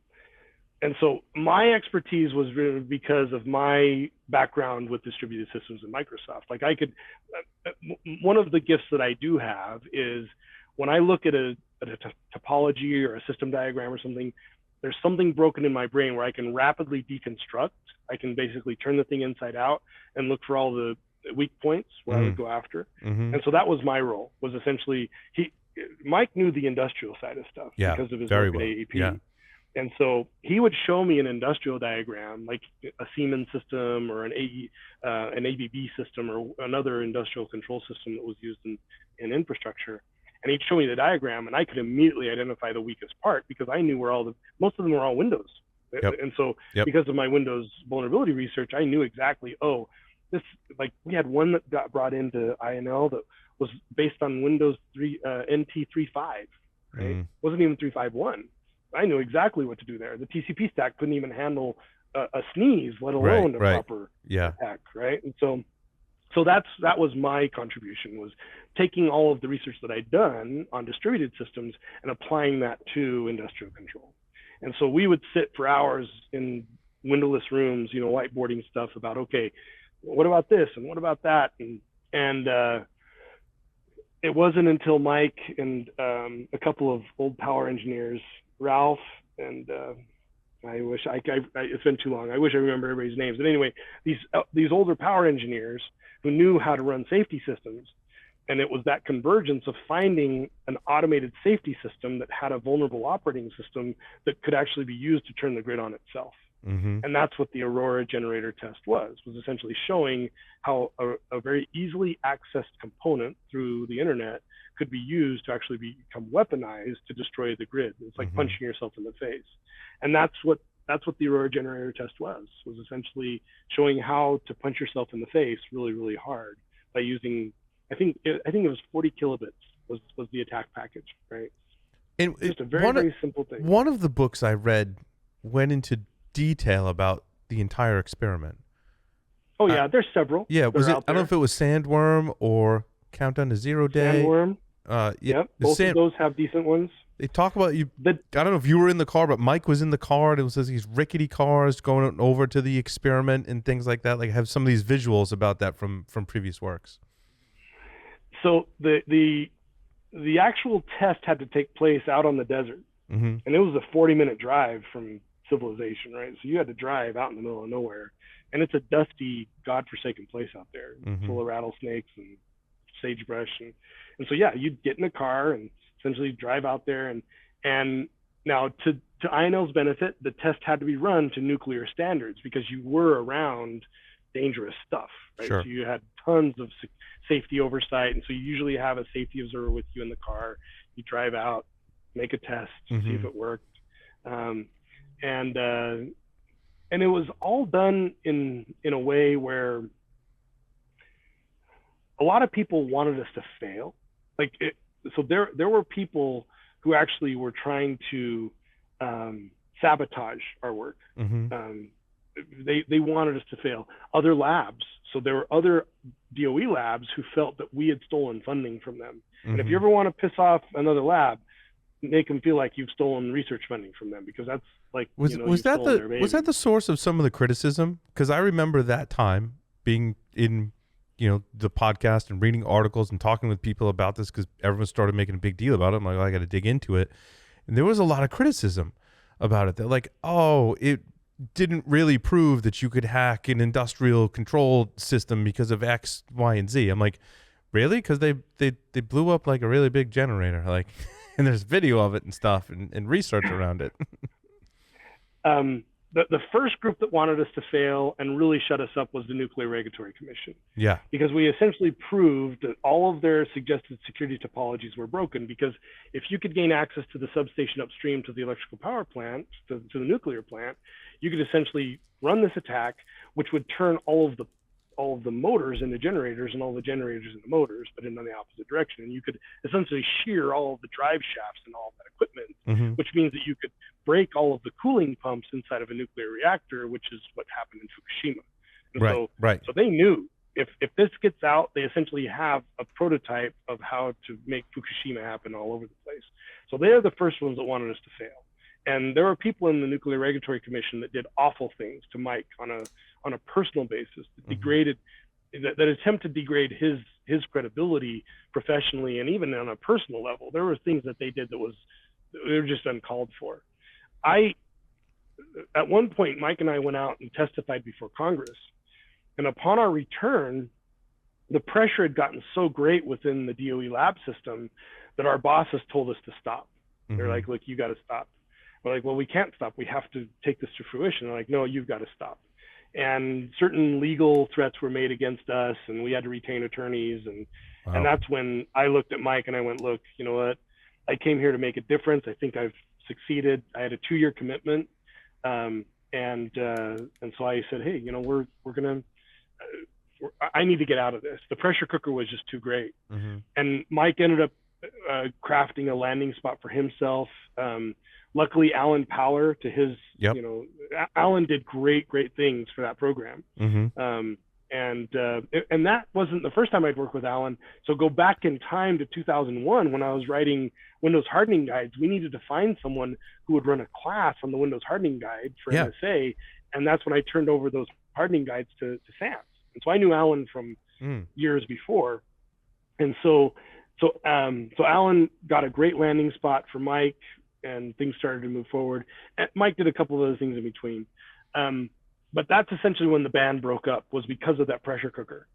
And so my expertise was really because of my background with distributed systems and Microsoft. Like one of the gifts that I do have is when I look at a topology or a system diagram or something, there's something broken in my brain where I can rapidly deconstruct. I can basically turn the thing inside out and look for all the weak points where I would go after. Mm-hmm. And so that was my role, was essentially Mike knew the industrial side of stuff because of his work at AEP. Yeah. And so he would show me an industrial diagram, like a Siemens system or an ABB system or another industrial control system that was used in infrastructure. And he'd show me the diagram, and I could immediately identify the weakest part because I knew where most of them were all Windows. Yep. And so because of my Windows vulnerability research, I knew exactly, like we had one that got brought into INL that was based on Windows 3 NT 3.5, right? Wasn't even 3.5.1. I knew exactly what to do there. The TCP stack couldn't even handle a sneeze, let alone a proper attack, right? And so that was my contribution, was taking all of the research that I'd done on distributed systems and applying that to industrial control. And so we would sit for hours in windowless rooms, whiteboarding stuff about, okay, what about this and what about that, and it wasn't until Mike and a couple of old power engineers, Ralph and it's been too long. I wish I remember everybody's names. But anyway, these older power engineers who knew how to run safety systems, and it was that convergence of finding an automated safety system that had a vulnerable operating system that could actually be used to turn the grid on itself. And that's what the Aurora generator test was essentially showing how a very easily accessed component through the internet could be used to actually become weaponized to destroy the grid. It's like punching yourself in the face. And that's what the Aurora generator test was essentially showing how to punch yourself in the face really, really hard by using, I think it was 40 kilobits was the attack package, right? And just a very, very simple thing. One of the books I read went into detail about the entire experiment. Oh yeah, there's several. Yeah, was it? I don't know if it was Sandworm or Countdown to Zero Day. Sandworm. Yep. Both of those have decent ones. They talk about I don't know if you were in the car, but Mike was in the car, and it was these rickety cars going over to the experiment and things like that. Like, have some of these visuals about that from previous works. So the actual test had to take place out on the desert, and it was a 40-minute drive from civilization, right? So you had to drive out in the middle of nowhere, and it's a dusty, godforsaken place out there, full of rattlesnakes and sagebrush, and so you'd get in a car and essentially drive out there, and now to INL's benefit, the test had to be run to nuclear standards because you were around dangerous stuff, right? Sure. So you had tons of safety oversight, and so you usually have a safety observer with you in the car. You drive out, make a test, see if it worked. And it was all done in a way where a lot of people wanted us to fail. So there were people who actually were trying to sabotage our work. They wanted us to fail. Other labs. So there were other DOE labs who felt that we had stolen funding from them. And if you ever want to piss off another lab, make them feel like you've stolen research funding from them, because that's like, was that the source of some of the criticism? Because I remember that time being in the podcast and reading articles and talking with people about this, because everyone started making a big deal about it. I'm like, I got to dig into it, and there was a lot of criticism about it. They're like, it didn't really prove that you could hack an industrial control system because of X, Y, and Z. I'm like, really? Because they blew up like a really big generator, like. And there's video of it and stuff and research around it. The first group that wanted us to fail and really shut us up was the Nuclear Regulatory Commission. Yeah. Because we essentially proved that all of their suggested security topologies were broken, because if you could gain access to the substation upstream to the electrical power plant, to the nuclear plant, you could essentially run this attack, which would turn all of the motors into generators and all the generators into motors, but in the opposite direction. And you could essentially shear all of the drive shafts and all of that equipment, which means that you could break all of the cooling pumps inside of a nuclear reactor, which is what happened in Fukushima. And so they knew if this gets out, they essentially have a prototype of how to make Fukushima happen all over the place. So they are the first ones that wanted us to fail. And there were people in the Nuclear Regulatory Commission that did awful things to Mike on a personal basis, that degraded, that attempted to degrade his credibility professionally and even on a personal level. There were things that they did they were just uncalled for. At one point, Mike and I went out and testified before Congress, and upon our return, the pressure had gotten so great within the DOE lab system that our bosses told us to stop. They're like, look, you got to stop. We're like, well, we can't stop. We have to take this to fruition. They're like, no, you've got to stop. And certain legal threats were made against us, and we had to retain attorneys. And that's when I looked at Mike and I went, look, you know what? I came here to make a difference. I think I've succeeded. I had a 2-year commitment. And so I said, hey, you know, we're going to, I need to get out of this. The pressure cooker was just too great. And Mike ended up crafting a landing spot for himself. Luckily, Alan Power, to his, you know, Alan did great things for that program. And that wasn't the first time I'd worked with Alan. So go back in time to 2001 when I was writing Windows hardening guides. We needed to find someone who would run a class on the Windows hardening guide for NSA. And that's when I turned over those hardening guides to SANS. And so I knew Alan from years before. And so Alan got a great landing spot for Mike, and things started to move forward. And Mike did a couple of other things in between. But that's essentially when the band broke up, was because of that pressure cooker,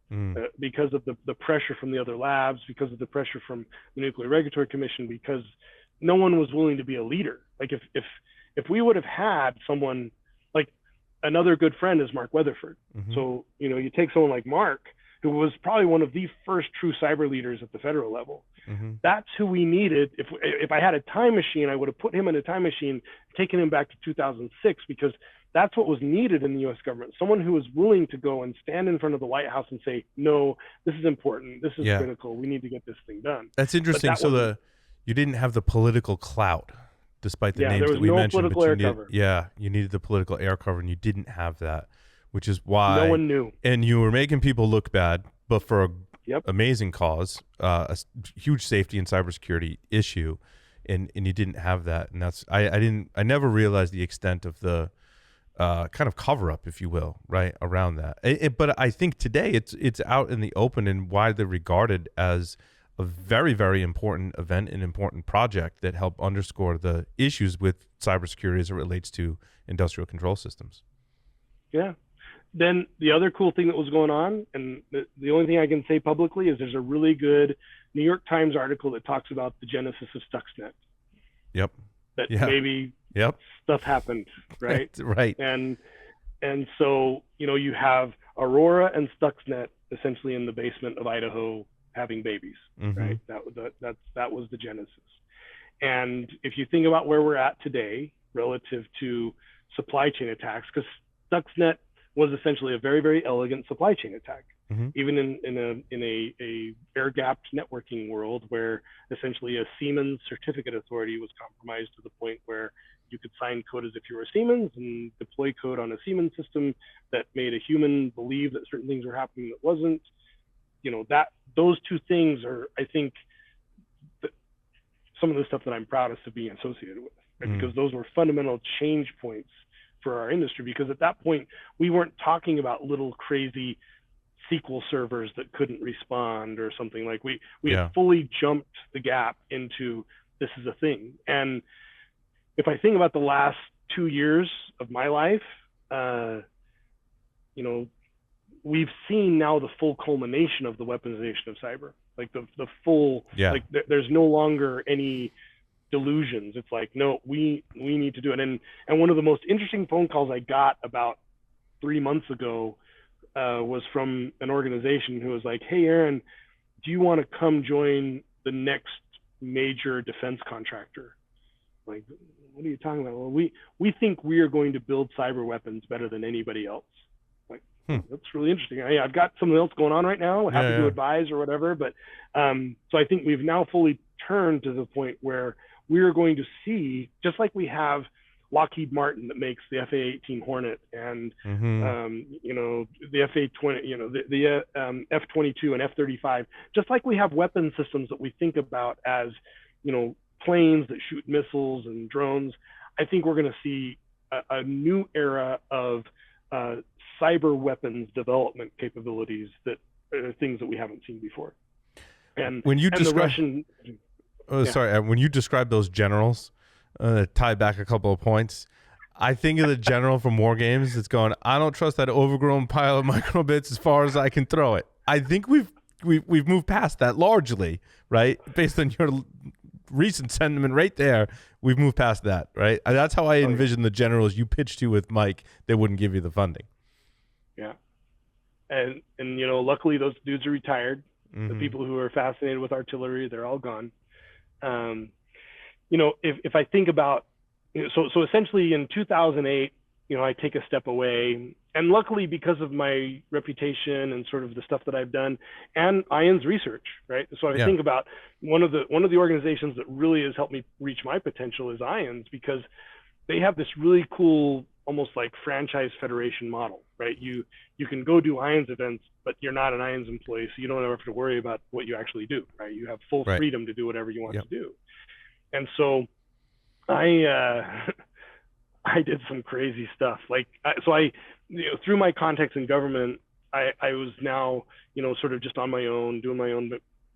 because of the pressure from the other labs, because of the pressure from the Nuclear Regulatory Commission, because no one was willing to be a leader. Like if we would have had someone, like another good friend is Mark Weatherford. So, you know, you take someone like Mark, who was probably one of the first true cyber leaders at the federal level. That's who we needed. If I had a time machine, I would have put him in a time machine, taken him back to 2006, because that's what was needed in the U.S. government. Someone who was willing to go and stand in front of the White House and say, no, this is important. This is critical. We need to get this thing done. That's interesting. So you didn't have the political clout, despite the names that we mentioned. You needed the political air cover, and you didn't have that, which is why no one knew. And you were making people look bad, but for a amazing cause, a huge safety and cybersecurity issue, and you didn't have that. And that's I never realized the extent of the kind of cover up, if you will, right around that. But I think today it's out in the open and widely regarded as a very, very important event and important project that helped underscore the issues with cybersecurity as it relates to industrial control systems. Yeah. Then the other cool thing that was going on, and the only thing I can say publicly, is there's a really good New York Times article that talks about the genesis of Stuxnet. Maybe stuff happened, right? Right. And so, you know, you have Aurora and Stuxnet essentially in the basement of Idaho having babies, right? That was the genesis. And if you think about where we're at today relative to supply chain attacks, because Stuxnet was essentially a very, very elegant supply chain attack, even in a air-gapped networking world where essentially a Siemens certificate authority was compromised to the point where you could sign code as if you were Siemens and deploy code on a Siemens system that made a human believe that certain things were happening that wasn't. You know, those two things are, I think, some of the stuff that I'm proudest of being associated with, right? Because those were fundamental change points for our industry, because at that point we weren't talking about little crazy SQL servers that couldn't respond or something. Like we had fully jumped the gap into this is a thing. And if I think about the last 2 years of my life, you know, we've seen now the full culmination of the weaponization of cyber, like the full, like there's no longer any delusions. It's like, no, we need to do it. And one of the most interesting phone calls I got about 3 months ago was from an organization who was like, hey, Aaron, do you want to come join the next major defense contractor? Like, what are you talking about? Well, we think we are going to build cyber weapons better than anybody else. Like, that's really interesting. I've got something else going on right now. Happy to advise or whatever. But so I think we've now fully turned to the point where we are going to see, just like we have Lockheed Martin that makes the FA-18 Hornet and you know, the FA-20, you know, the F-22 and F-35, just like we have weapon systems that we think about as, you know, planes that shoot missiles and drones. I think we're going to see a new era of cyber weapons development capabilities that are things that we haven't seen before. And when you describe, the Russian, when you describe those generals, tie back a couple of points, I think of the general from War Games that's going, I don't trust that overgrown pile of microbits as far as I can throw it. I think we've we've moved past that largely, right? Based on your recent sentiment right there, we've moved past that, right? That's how I envision the generals you pitched to with Mike. They wouldn't give you the funding. Yeah. And luckily those dudes are retired. The people who are fascinated with artillery, they're all gone. If I think about, so essentially in 2008, I take a step away, and luckily because of my reputation and sort of the stuff that I've done and ION's research, right? So I think about one of the organizations that really has helped me reach my potential is ION's, because they have this really cool, almost like franchise federation model, right? You can go do ION's events, but you're not an ION's employee, so you don't ever have to worry about what you actually do, right? You have full freedom to do whatever you want to do. And so I did some crazy stuff. Through my contacts in government, I was now, sort of just on my own, doing my own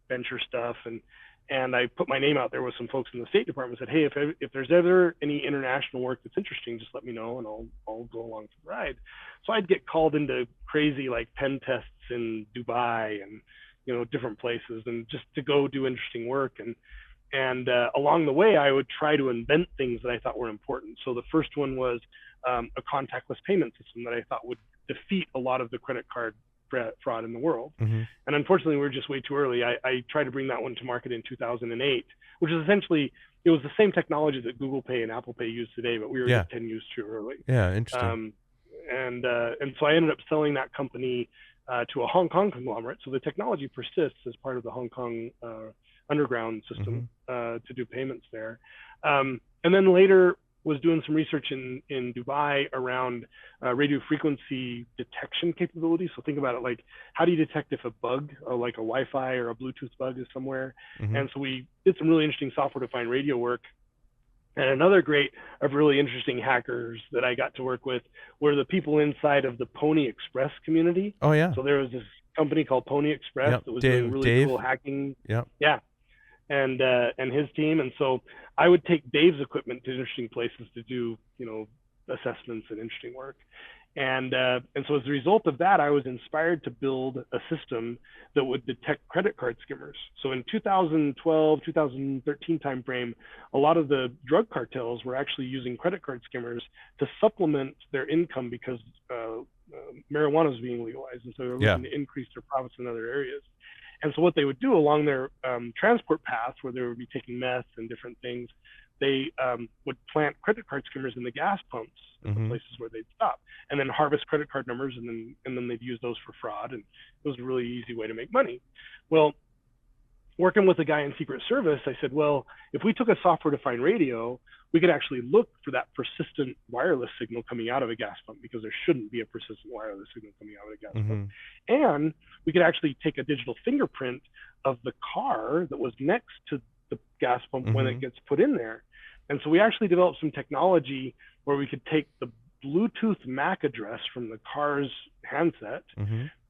venture stuff. And I put my name out there with some folks in the State Department, said, hey, if there's ever any international work that's interesting, just let me know and I'll go along for the ride. So I'd get called into crazy pen tests in Dubai and, different places, and just to go do interesting work. And along the way, I would try to invent things that I thought were important. So the first one was a contactless payment system that I thought would defeat a lot of the credit card fraud in the world. And unfortunately, we were just way too early. I tried to bring that one to market in 2008, which is essentially, it was the same technology that Google Pay and Apple Pay use today, but we were just 10 years too early. Yeah, interesting. And so I ended up selling that company to a Hong Kong conglomerate. So the technology persists as part of the Hong Kong underground system to do payments there. And then later was doing some research in Dubai around radio frequency detection capabilities. So think about it how do you detect if a bug, like a Wi-Fi or a Bluetooth bug is somewhere? And so we did some really interesting software-defined radio work. And another great of really interesting hackers that I got to work with were the people inside of the Pony Express community. Oh, yeah. So there was this company called Pony Express that was doing really cool hacking. Yeah. And his team. And so I would take Dave's equipment to interesting places to do, assessments and interesting work. And so as a result of that, I was inspired to build a system that would detect credit card skimmers. So in 2012, 2013 timeframe, a lot of the drug cartels were actually using credit card skimmers to supplement their income because marijuana was being legalized. And so they were looking to increase their profits in other areas. And so what they would do along their transport paths, where they would be taking meth and different things, they would plant credit card skimmers in the gas pumps at the places where they'd stop, and then harvest credit card numbers, and then they'd use those for fraud. And it was a really easy way to make money. Well, working with a guy in Secret Service, I said, well, if we took a software-defined radio, we could actually look for that persistent wireless signal coming out of a gas pump, because there shouldn't be a persistent wireless signal coming out of a gas pump. And we could actually take a digital fingerprint of the car that was next to the gas pump when it gets put in there. And so we actually developed some technology where we could take the Bluetooth MAC address from the car's handset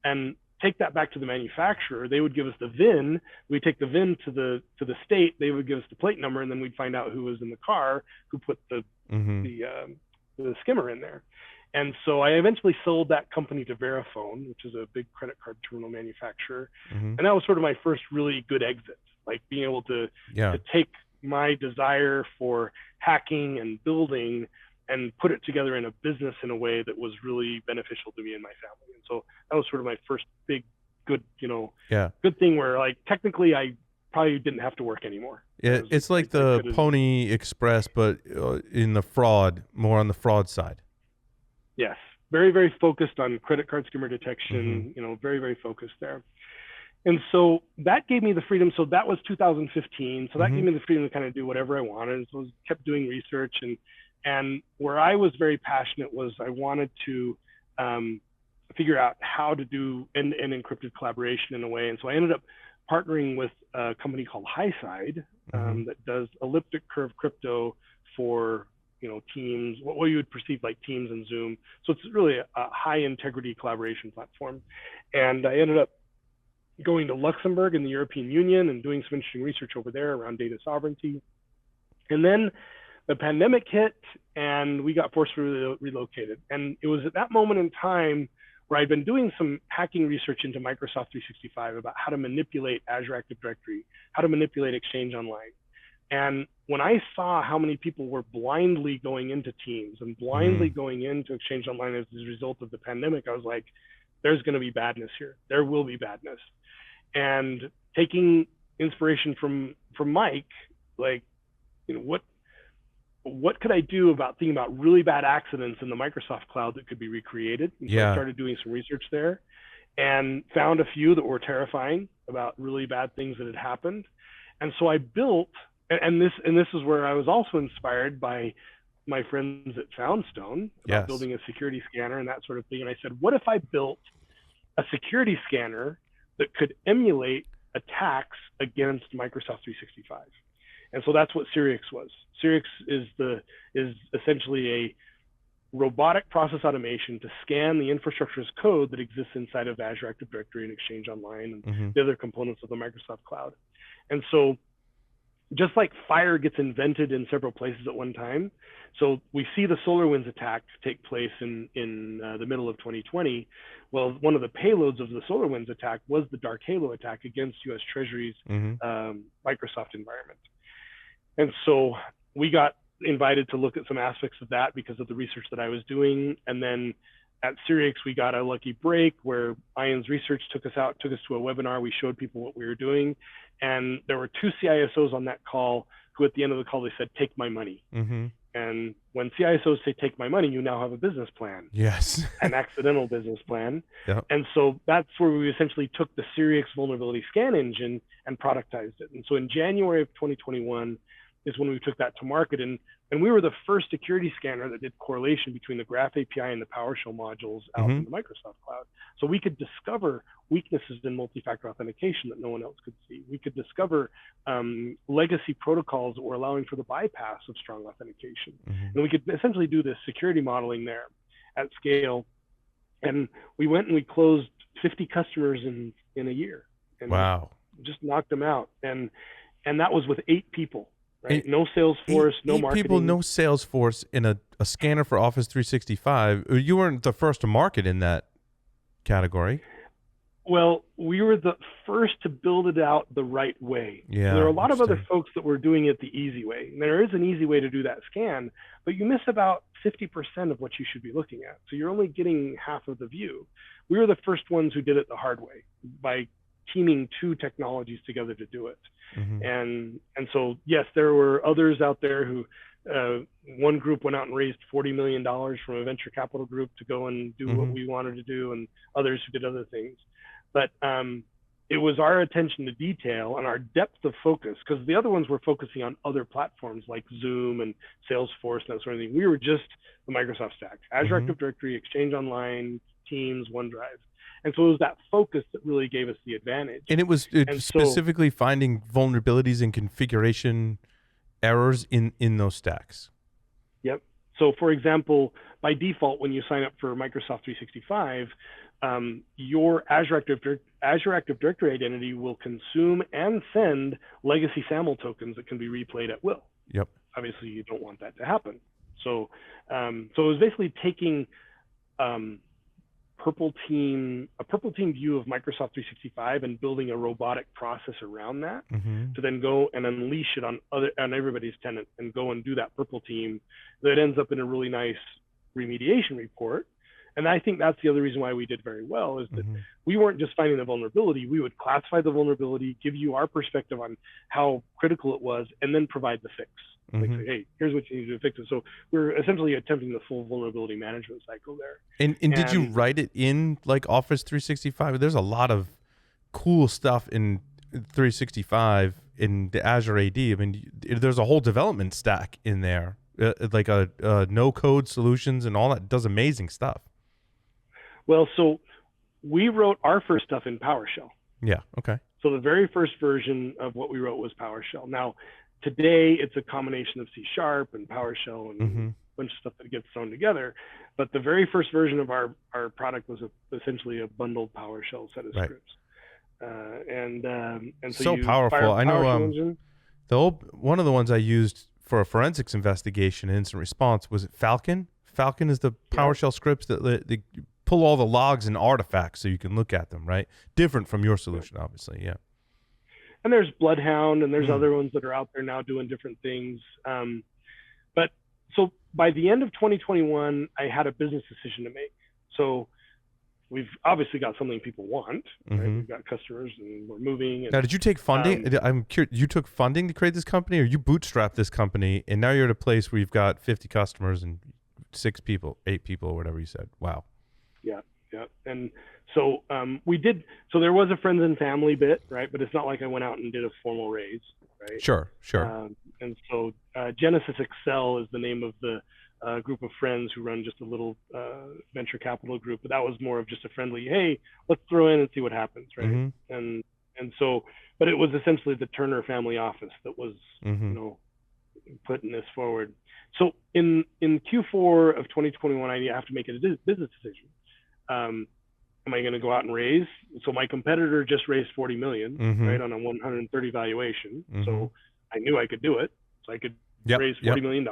and take that back to the manufacturer. They would give us the VIN. We take the VIN to the state. They would give us the plate number, and then we'd find out who was in the car who put the skimmer in there. And so I eventually sold that company to Verifone, which is a big credit card terminal manufacturer. And that was sort of my first really good exit, being able to take my desire for hacking and building and put it together in a business in a way that was really beneficial to me and my family. And so that was sort of my first big, good, good thing where technically I probably didn't have to work anymore. Yeah, it's like the Pony Express, but more on the fraud side. Yes. Very, very focused on credit card skimmer detection, very, very focused there. And so that gave me the freedom. So that was 2015. So that gave me the freedom to kind of do whatever I wanted. And so I kept doing research, and where I was very passionate was I wanted to figure out how to do end-to-end encrypted collaboration in a way. And so I ended up partnering with a company called Highside that does elliptic curve crypto for Teams, what you would perceive like Teams and Zoom. So it's really a high integrity collaboration platform. And I ended up going to Luxembourg in the European Union and doing some interesting research over there around data sovereignty. And then the pandemic hit and we got forcibly relocated. And it was at that moment in time where I'd been doing some hacking research into Microsoft 365 about how to manipulate Azure Active Directory, how to manipulate Exchange Online. And when I saw how many people were blindly going into Teams and blindly going into Exchange Online as a result of the pandemic, I was like, there's going to be badness here. There will be badness. And taking inspiration from Mike, like, you know, what could I do about thinking about really bad accidents in the Microsoft cloud that could be recreated? And so I started doing some research there and found a few that were terrifying about really bad things that had happened. And so I built, and this is where I was also inspired by my friends at Foundstone about building a security scanner and that sort of thing. And I said, what if I built a security scanner that could emulate attacks against Microsoft 365? And so that's what Sirix was. Sirix is essentially a robotic process automation to scan the infrastructure as code that exists inside of Azure Active Directory and Exchange Online and the other components of the Microsoft cloud. And so just like fire gets invented in several places at one time, so we see the SolarWinds attack take place in the middle of 2020. Well, one of the payloads of the SolarWinds attack was the Dark Halo attack against U.S. Treasury's Microsoft environment. And so we got invited to look at some aspects of that because of the research that I was doing. And then at Sirix, we got a lucky break where Ian's research took us to a webinar. We showed people what we were doing. And there were two CISOs on that call who at the end of the call, they said, take my money. And when CISOs say, take my money, you now have a business plan. Yes. An accidental business plan. And so that's where we essentially took the Sirix vulnerability scan engine and productized it. And so in January of 2021 is when we took that to market. And we were the first security scanner that did correlation between the Graph API and the PowerShell modules out in the Microsoft cloud. So we could discover weaknesses in multi-factor authentication that no one else could see. We could discover legacy protocols that were allowing for the bypass of strong authentication. And we could essentially do this security modeling there at scale. And we went and we closed 50 customers in a year. And just knocked them out. And that was with 8 people. Right? No Salesforce, no marketing. People, no Salesforce in a scanner for Office 365. You weren't the first to market in that category. Well, we were the first to build it out the right way. So there are a lot of other folks that were doing it the easy way. And there is an easy way to do that scan, but you miss about 50% of what you should be looking at. So you're only getting half of the view. We were the first ones who did it the hard way by teaming 2 technologies together to do it. And so, yes, there were others out there who, one group went out and raised $40 million from a venture capital group to go and do what we wanted to do, and others who did other things. But it was our attention to detail and our depth of focus, because the other ones were focusing on other platforms like Zoom and Salesforce and that sort of thing. We were just the Microsoft stack, Azure Active Directory, Exchange Online, Teams, OneDrive. And so it was that focus that really gave us the advantage. And it was specifically finding vulnerabilities and configuration errors in those stacks. Yep. So for example, by default, when you sign up for Microsoft 365, your Azure Active Directory identity will consume and send legacy SAML tokens that can be replayed at will. Yep. Obviously, you don't want that to happen. So, so it was basically taking a purple team view of Microsoft 365 and building a robotic process around that to then go and unleash it on everybody's tenant and go and do that purple team that ends up in a really nice remediation report. And I think that's the other reason why we did very well, is that we weren't just finding the vulnerability. We would classify the vulnerability, give you our perspective on how critical it was, and then provide the fix. Like, say, hey, here's what you need to fix it. So we're essentially attempting the full vulnerability management cycle there. And did you write it in like Office 365? There's a lot of cool stuff in 365 in the Azure AD. I mean, there's a whole development stack in there, like a no-code solutions and all that. It does amazing stuff. Well, so we wrote our first stuff in PowerShell. Yeah, okay. So the very first version of what we wrote was PowerShell. Now, today it's a combination of C# and PowerShell and a bunch of stuff that gets thrown together. But the very first version of our product was essentially a bundled PowerShell set of scripts. And so powerful. I know one of the ones I used for a forensics investigation and instant response was Falcon. Falcon is the PowerShell scripts that pull all the logs and artifacts so you can look at them, right? Different from your solution, obviously. Yeah. And there's Bloodhound, and there's other ones that are out there now doing different things. But so by the end of 2021, I had a business decision to make. So we've obviously got something people want, right? We've got customers and we're moving. And, now, did you take funding? I'm curious, you took funding to create this company, or you bootstrapped this company and now you're at a place where you've got 50 customers and 6 people, 8 people, or whatever you said? Wow. Yeah. And so we did, so there was a friends and family bit, right? But it's not like I went out and did a formal raise, right? Sure. And so Genesis Excel is the name of the group of friends who run just a little venture capital group. But that was more of just a friendly, hey, let's throw in and see what happens, right? And so, but it was essentially the Turner family office that was, putting this forward. So in Q4 of 2021, I have to make a business decision. Am I going to go out and raise? So my competitor just raised 40 million, right, on a 130 valuation. So I knew I could do it. So I could raise $40 million.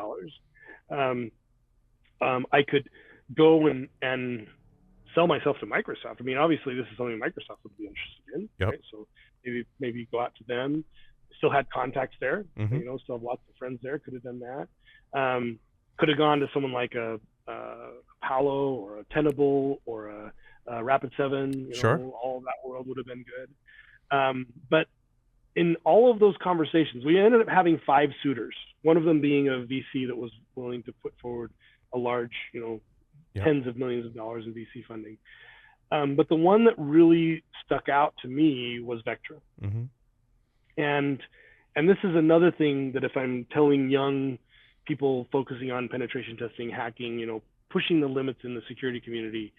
I could go and sell myself to Microsoft. I mean, obviously this is something Microsoft would be interested in, right? So maybe go out to them. Still had contacts there, still have lots of friends there. Could have done that. Could have gone to someone like a Palo or a Tenable or a Rapid7. All of that world would have been good. But in all of those conversations, we ended up having 5 suitors. One of them being a VC that was willing to put forward a large, tens of millions of dollars in VC funding. But the one that really stuck out to me was Vectra. And this is another thing that if I'm telling young people focusing on penetration testing, hacking, pushing the limits in the security community,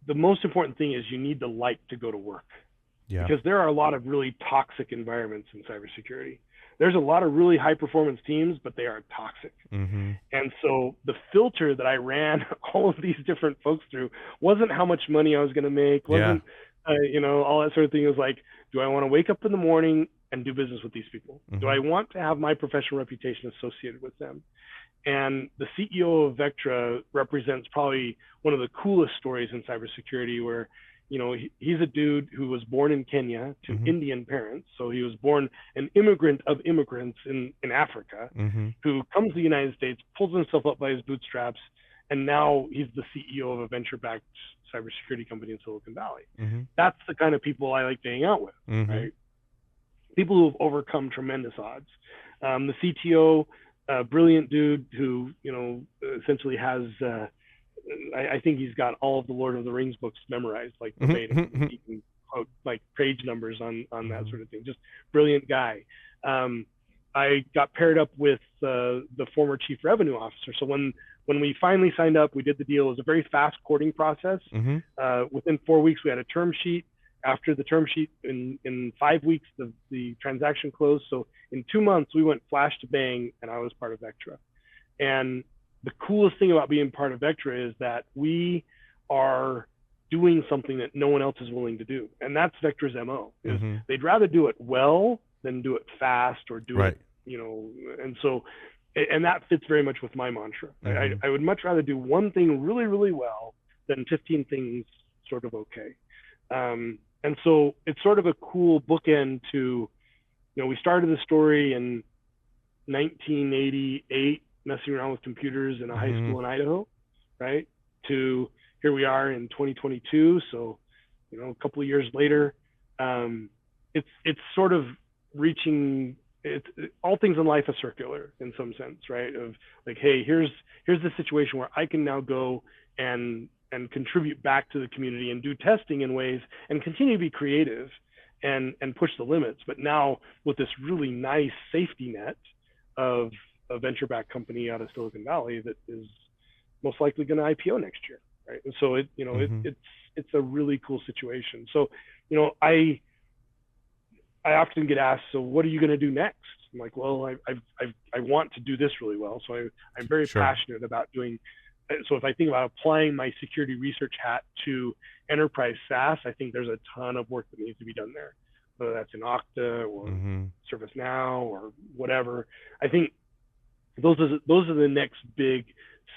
the most important thing is you need the light to go to work. Because there are a lot of really toxic environments in cybersecurity. There's a lot of really high performance teams, but they are toxic. And so the filter that I ran all of these different folks through wasn't how much money I was going to make, wasn't, all that sort of thing. It was like, do I want to wake up in the morning and do business with these people? Do I want to have my professional reputation associated with them? And the CEO of Vectra represents probably one of the coolest stories in cybersecurity where, he's a dude who was born in Kenya to Indian parents. So he was born an immigrant of immigrants in Africa who comes to the United States, pulls himself up by his bootstraps, and now he's the CEO of a venture-backed cybersecurity company in Silicon Valley. That's the kind of people I like to hang out with, right? People who have overcome tremendous odds. The CTO, brilliant dude who, essentially has, I think he's got all of the Lord of the Rings books memorized, like verbatim. He can quote like page numbers on that sort of thing. Just brilliant guy. I got paired up with the former chief revenue officer. So when we finally signed up, we did the deal. It was a very fast courting process. Within 4 weeks, we had a term sheet. After the term sheet, in 5 weeks, the transaction closed. So in 2 months, we went flash to bang, and I was part of Vectra. And the coolest thing about being part of Vectra is that we are doing something that no one else is willing to do. And that's Vectra's MO. Is they'd rather do it well than do it fast or do it, and so, and that fits very much with my mantra. I would much rather do one thing really, really well than 15 things sort of okay. And so it's sort of a cool bookend to, we started the story in 1988, messing around with computers in a high school in Idaho, right? To here we are in 2022. So, a couple of years later, it's sort of reaching. All things in life are circular in some sense, right? Of like, hey, here's the situation where I can now go and contribute back to the community and do testing in ways and continue to be creative and push the limits. But now with this really nice safety net of a venture-backed company out of Silicon Valley that is most likely going to IPO next year, right? And so it's a really cool situation. So, I often get asked, so what are you going to do next? I'm like, well, I want to do this really well. So I'm very passionate about doing. So if I think about applying my security research hat to enterprise SaaS, I think there's a ton of work that needs to be done there, whether that's in Okta or ServiceNow or whatever. I think those are the next big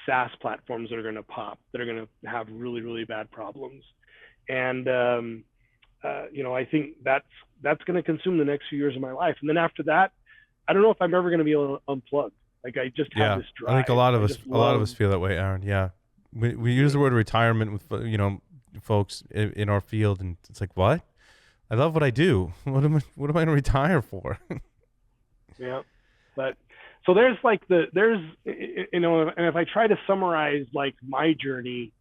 SaaS platforms that are going to pop, that are going to have really, really bad problems. And, I think that's going to consume the next few years of my life. And then after that, I don't know if I'm ever going to be able to unplug. Like, I just have this drive. I think a lot of us feel that way, Aaron. Yeah. We use the word retirement with, folks in our field, and it's like, what? I love what I do. What am I going to retire for? Yeah. But so and if I try to summarize like my journey,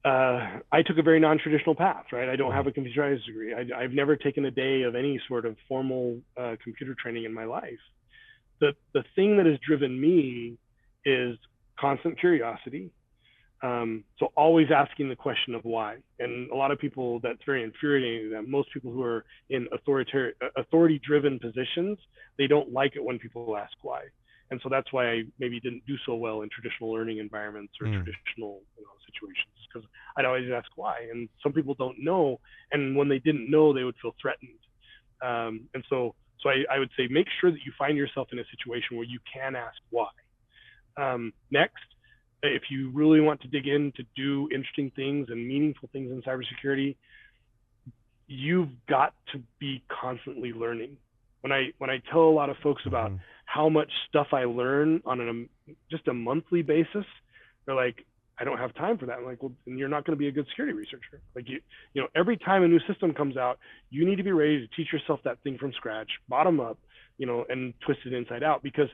I took a very non-traditional path, right? I don't have a computer science degree. I've never taken a day of any sort of formal computer training in my life. The thing that has driven me is constant curiosity. So always asking the question of why. And a lot of people, that's very infuriating to them. Most people who are in authority-driven positions, they don't like it when people ask why. And so that's why I maybe didn't do so well in traditional learning environments or traditional situations, because I'd always ask why. And some people don't know. And when they didn't know, they would feel threatened. And so I would say, make sure that you find yourself in a situation where you can ask why. Next, if you really want to dig in to do interesting things and meaningful things in cybersecurity, you've got to be constantly learning. When I tell a lot of folks about how much stuff I learn on just a monthly basis, they're like, I don't have time for that. I'm like, well, then you're not going to be a good security researcher. Like, every time a new system comes out, you need to be ready to teach yourself that thing from scratch, bottom up, and twist it inside out. Because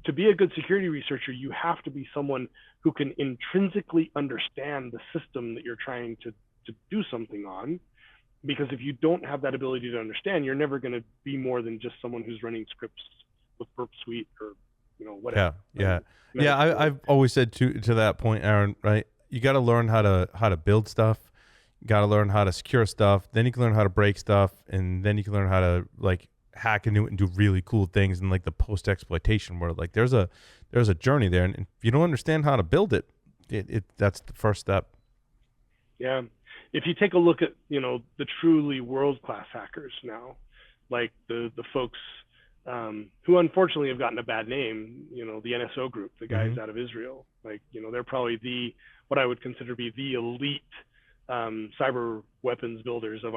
to be a good security researcher, you have to be someone who can intrinsically understand the system that you're trying to do something on. Because if you don't have that ability to understand, you're never going to be more than just someone who's running scripts with Burp Suite or whatever. Yeah. I've always said to that point, Aaron, right? You got to learn how to build stuff. You got to learn how to secure stuff. Then you can learn how to break stuff, and then you can learn how to like hack into it and do really cool things in like the post exploitation world. Like there's a journey there, and if you don't understand how to build it, that's the first step. Yeah. If you take a look at the truly world-class hackers now, like the folks who unfortunately have gotten a bad name, the NSO group, the guys out of Israel, like they're probably what I would consider to be the elite cyber weapons builders of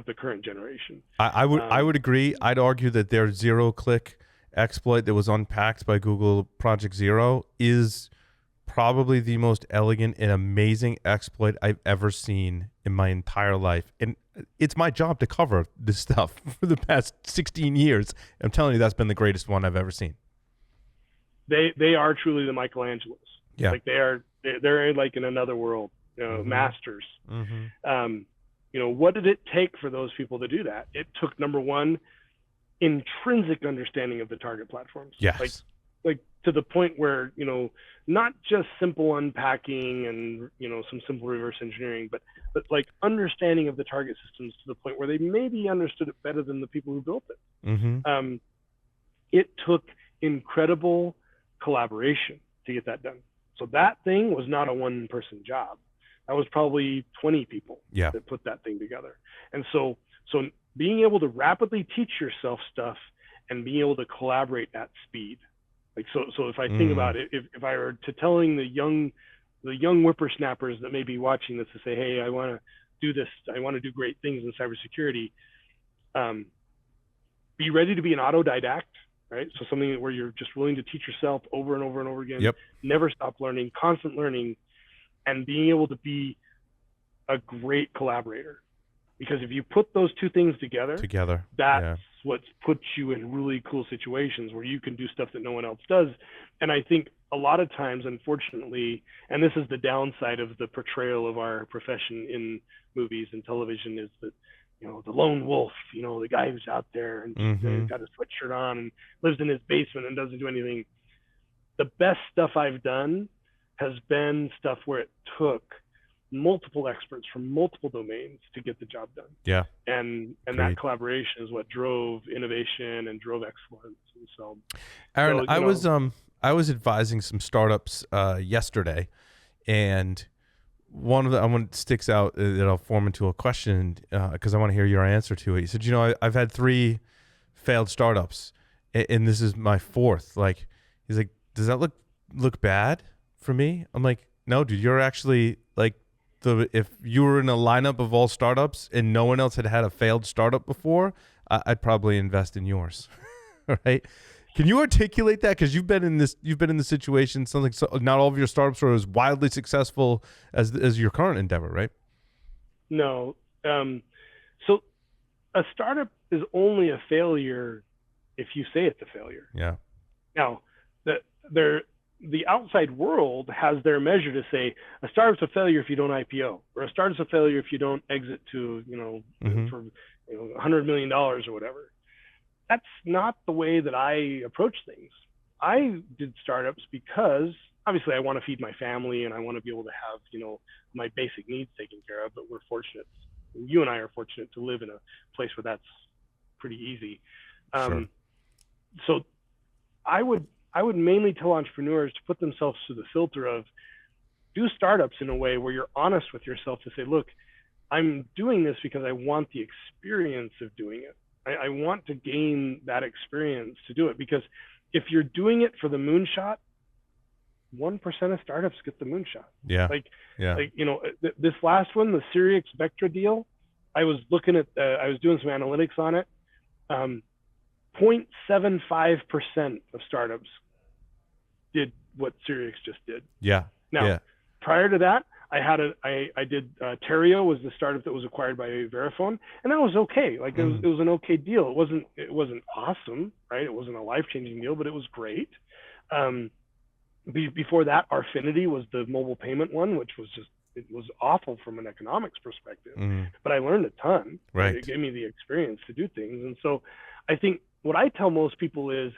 the current generation. I would agree. I'd argue that their zero-click exploit that was unpacked by Google Project Zero is probably the most elegant and amazing exploit I've ever seen in my entire life. And it's my job to cover this stuff for the past 16 years. I'm telling you, that's been the greatest one I've ever seen. They are truly the Michelangelos. Yeah. Like they're like in another world, masters. What did it take for those people to do that? It took, number one, intrinsic understanding of the target platforms. Yes. Like to the point where, not just simple unpacking and, some simple reverse engineering, but like understanding of the target systems to the point where they maybe understood it better than the people who built it. It took incredible collaboration to get that done. So that thing was not a one-person job. That was probably 20 people that put that thing together. And so being able to rapidly teach yourself stuff and being able to collaborate at speed. Like, so if I think about it, if I were to telling the young whippersnappers that may be watching this to say, hey, I want to do this, I want to do great things in cybersecurity, be ready to be an autodidact, right? So something where you're just willing to teach yourself over and over and over again, never stop learning, constant learning, and being able to be a great collaborator. Because if you put those two things together, that's what puts you in really cool situations where you can do stuff that no one else does. And I think a lot of times, unfortunately, and this is the downside of the portrayal of our profession in movies and television, is that, the lone wolf, the guy who's out there and got his sweatshirt on and lives in his basement and doesn't do anything. The best stuff I've done has been stuff where it took multiple experts from multiple domains to get the job done. Yeah. And that collaboration is what drove innovation and drove excellence. And so, Aaron, I was advising some startups yesterday, and one of the sticks out that I'll form into a question because I want to hear your answer to it. He said, I've had 3 failed startups, and this is my 4th. Like, he's like, does that look look bad for me. I'm like, no, dude, you're actually like if you were in a lineup of all startups and no one else had a failed startup before, I'd probably invest in yours. Right? Can you articulate that? Because you've been in the situation. Something not all of your startups are as wildly successful as your current endeavor, right? No. So a startup is only a failure if you say it's a failure. Yeah. Now, the outside world has their measure to say a startup's a failure if you don't IPO, or a startup's a failure if you don't exit to, for $100 million or whatever. That's not the way that I approach things. I did startups because obviously I want to feed my family and I want to be able to have, my basic needs taken care of, but we're fortunate. You and I are fortunate to live in a place where that's pretty easy. Sure. So I would mainly tell entrepreneurs to put themselves through the filter of do startups in a way where you're honest with yourself to say, look, I'm doing this because I want the experience of doing it. I want to gain that experience to do it, because if you're doing it for the moonshot, 1% of startups get the moonshot. Yeah. This last one, the Syrix Vectra deal, I was looking at, I was doing some analytics on it. 0.75% of startups did what Syrix just did. Yeah. Now, prior to that, I did Terrio was the startup that was acquired by Verifone, and that was okay. Like it was an okay deal. It wasn't awesome, right? It wasn't a life-changing deal, but it was great. Before that, Arfinity was the mobile payment one, which was it was awful from an economics perspective, but I learned a ton. Right. It gave me the experience to do things. And so I think what I tell most people is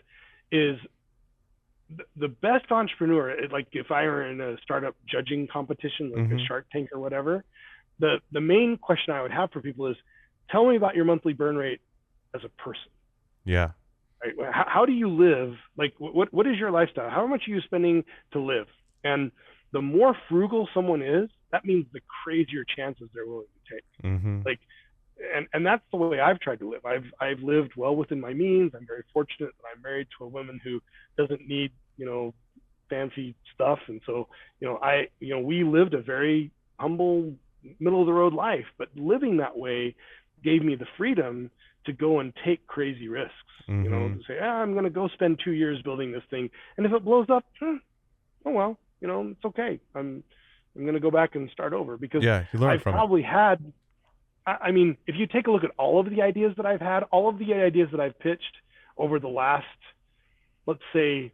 the best entrepreneur, like if I were in a startup judging competition, like a Shark Tank or whatever, the main question I would have for people is, tell me about your monthly burn rate as a person. Yeah. Right? How do you live? Like, what is your lifestyle? How much are you spending to live? And the more frugal someone is, that means the crazier chances they're willing to take. Like, and that's the way I've tried to live. I've lived well within my means. I'm very fortunate that I'm married to a woman who doesn't need, fancy stuff. And so, we lived a very humble, middle of the road life, but living that way gave me the freedom to go and take crazy risks, to say, I'm going to go spend 2 years building this thing. And if it blows up, oh, well, it's okay. I'm going to go back and start over, because you learn I've from probably had, I mean, if you take a look at all of the ideas that I've had, all of the ideas that I've pitched over the last, let's say,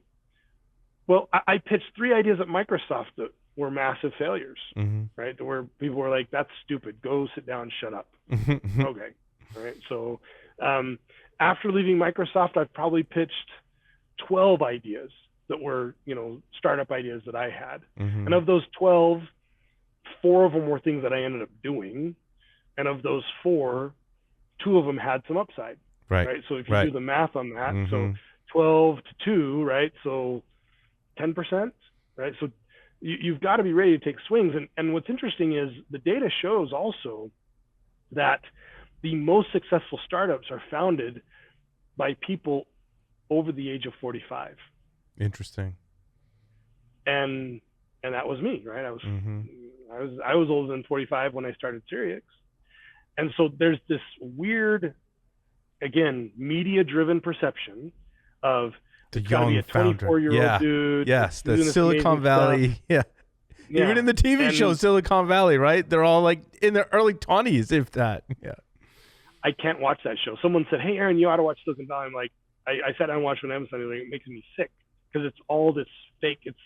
well, I pitched 3 ideas at Microsoft that were massive failures, right? Where people were like, that's stupid. Go sit down, shut up. Okay. All right. So after leaving Microsoft, I've probably pitched 12 ideas that were, startup ideas that I had. And of those 12, 4 of them were things that I ended up doing. And of those 4, 2 of them had some upside. Right. So if you do the math on that, so 12 to 2, right? So 10%, right? So you've got to be ready to take swings. And what's interesting is the data shows also that the most successful startups are founded by people over the age of 45. Interesting. And that was me, right? I was older than 45 when I started Syrix. And so there's this weird, again, media-driven perception of the it's got to be a 24-year-old dude. Yes, the Silicon Valley. Yeah. Even in the TV show Silicon Valley, right? They're all like in their early 20s, if that. Yeah. I can't watch that show. Someone said, "Hey, Aaron, you ought to watch Silicon Valley." I'm like, I sat down and watched an episode. It makes me sick because it's all this fake. It's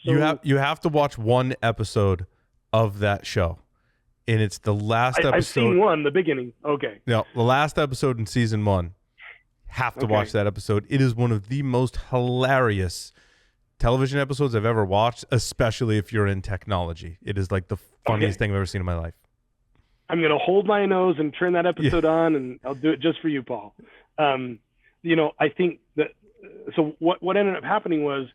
so... You have to watch one episode of that show, and it's the last episode. I've seen one, the beginning. Okay. No, the last episode in season 1. Have to watch that episode. It is one of the most hilarious television episodes I've ever watched, especially if you're in technology. It is like the funniest thing I've ever seen in my life. I'm going to hold my nose and turn that episode on, and I'll do it just for you, Paul. I think that, so what ended up happening was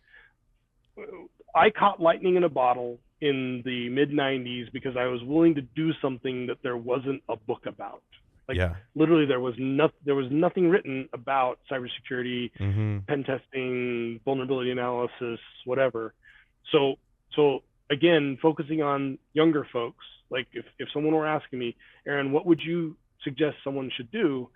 I caught lightning in a bottle in the mid-90s because I was willing to do something that there wasn't a book about. Like Yeah. literally there was nothing written about cybersecurity, Mm-hmm. pen testing, vulnerability analysis, whatever. So again, focusing on younger folks, like if someone were asking me, Aaron, what would you suggest someone should do?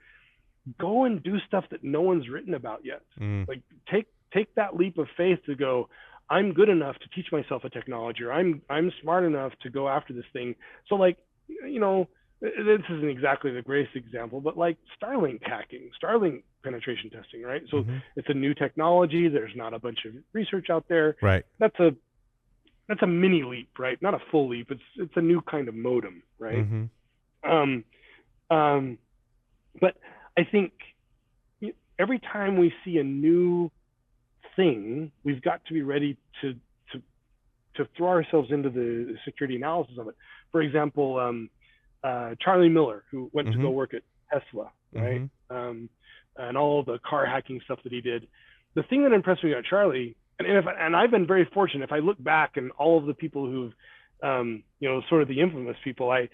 Go and do stuff that no one's written about yet. Mm. Like take that leap of faith to go, I'm good enough to teach myself a technology, or I'm smart enough to go after this thing. So like, you know, this isn't exactly the greatest example, but like Starlink hacking, Starlink penetration testing, right? So Mm-hmm. it's a new technology. There's not a bunch of research out there. Right. That's a mini leap, right? Not a full leap. It's a new kind of modem, right? Mm-hmm. Um, but I think every time we see a new thing, we've got to be ready to throw ourselves into the security analysis of it. For example, Charlie Miller, who went to go work at Tesla, right? Mm-hmm. And all the car hacking stuff that he did. The thing that impressed me about Charlie, and I've been very fortunate. If I look back and all of the people who've, sort of the infamous people, I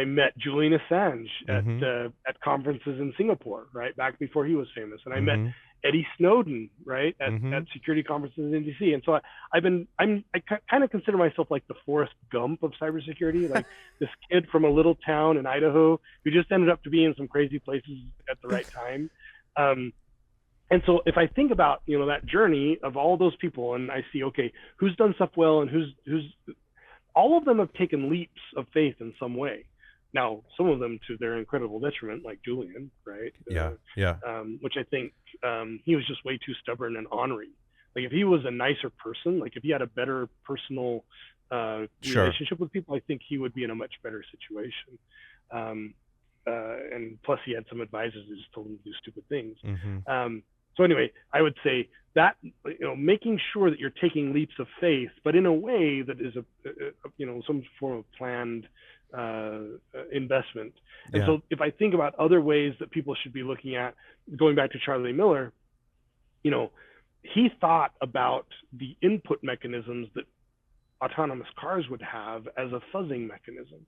met Julian Assange at conferences in Singapore, right, back before he was famous, and I met Eddie Snowden, right, at security conferences in DC. And so I kind of consider myself like the Forrest Gump of cybersecurity, like this kid from a little town in Idaho who just ended up to be in some crazy places at the right time. And so if I think about, that journey of all those people, and I see, okay, who's done stuff well and who's all of them have taken leaps of faith in some way. Now, some of them to their incredible detriment, like Julian, right? Which I think he was just way too stubborn and ornery. Like if he was a nicer person, like if he had a better personal relationship with people, I think he would be in a much better situation. And plus he had some advisors who just told him to do stupid things. So anyway, I would say that, making sure that you're taking leaps of faith, but in a way that is some form of planned investment. And so if I think about other ways that people should be looking at, going back to Charlie Miller, he thought about the input mechanisms that autonomous cars would have as a fuzzing mechanism.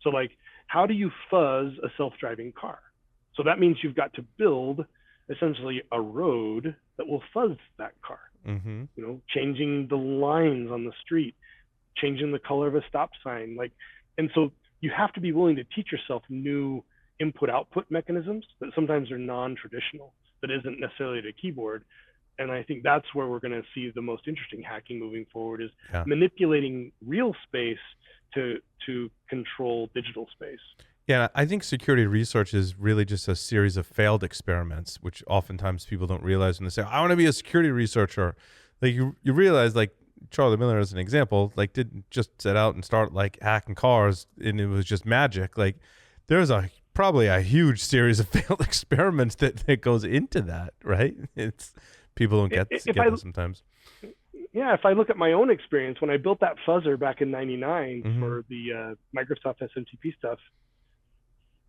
So like, how do you fuzz a self-driving car? So that means you've got to build essentially a road that will fuzz that car, changing the lines on the street, changing the color of a stop sign. And so you have to be willing to teach yourself new input-output mechanisms that sometimes are non-traditional, that isn't necessarily the keyboard. And I think that's where we're going to see the most interesting hacking moving forward is manipulating real space to control digital space. Yeah, I think security research is really just a series of failed experiments, which oftentimes people don't realize when they say, I want to be a security researcher. Like you realize, like Charlie Miller as an example, like didn't just set out and start like hacking cars and it was just magic. Like there's probably a huge series of failed experiments that goes into that, right? It's people don't get that sometimes. Yeah, if I look at my own experience, when I built that fuzzer back in '99 for the Microsoft SMTP stuff,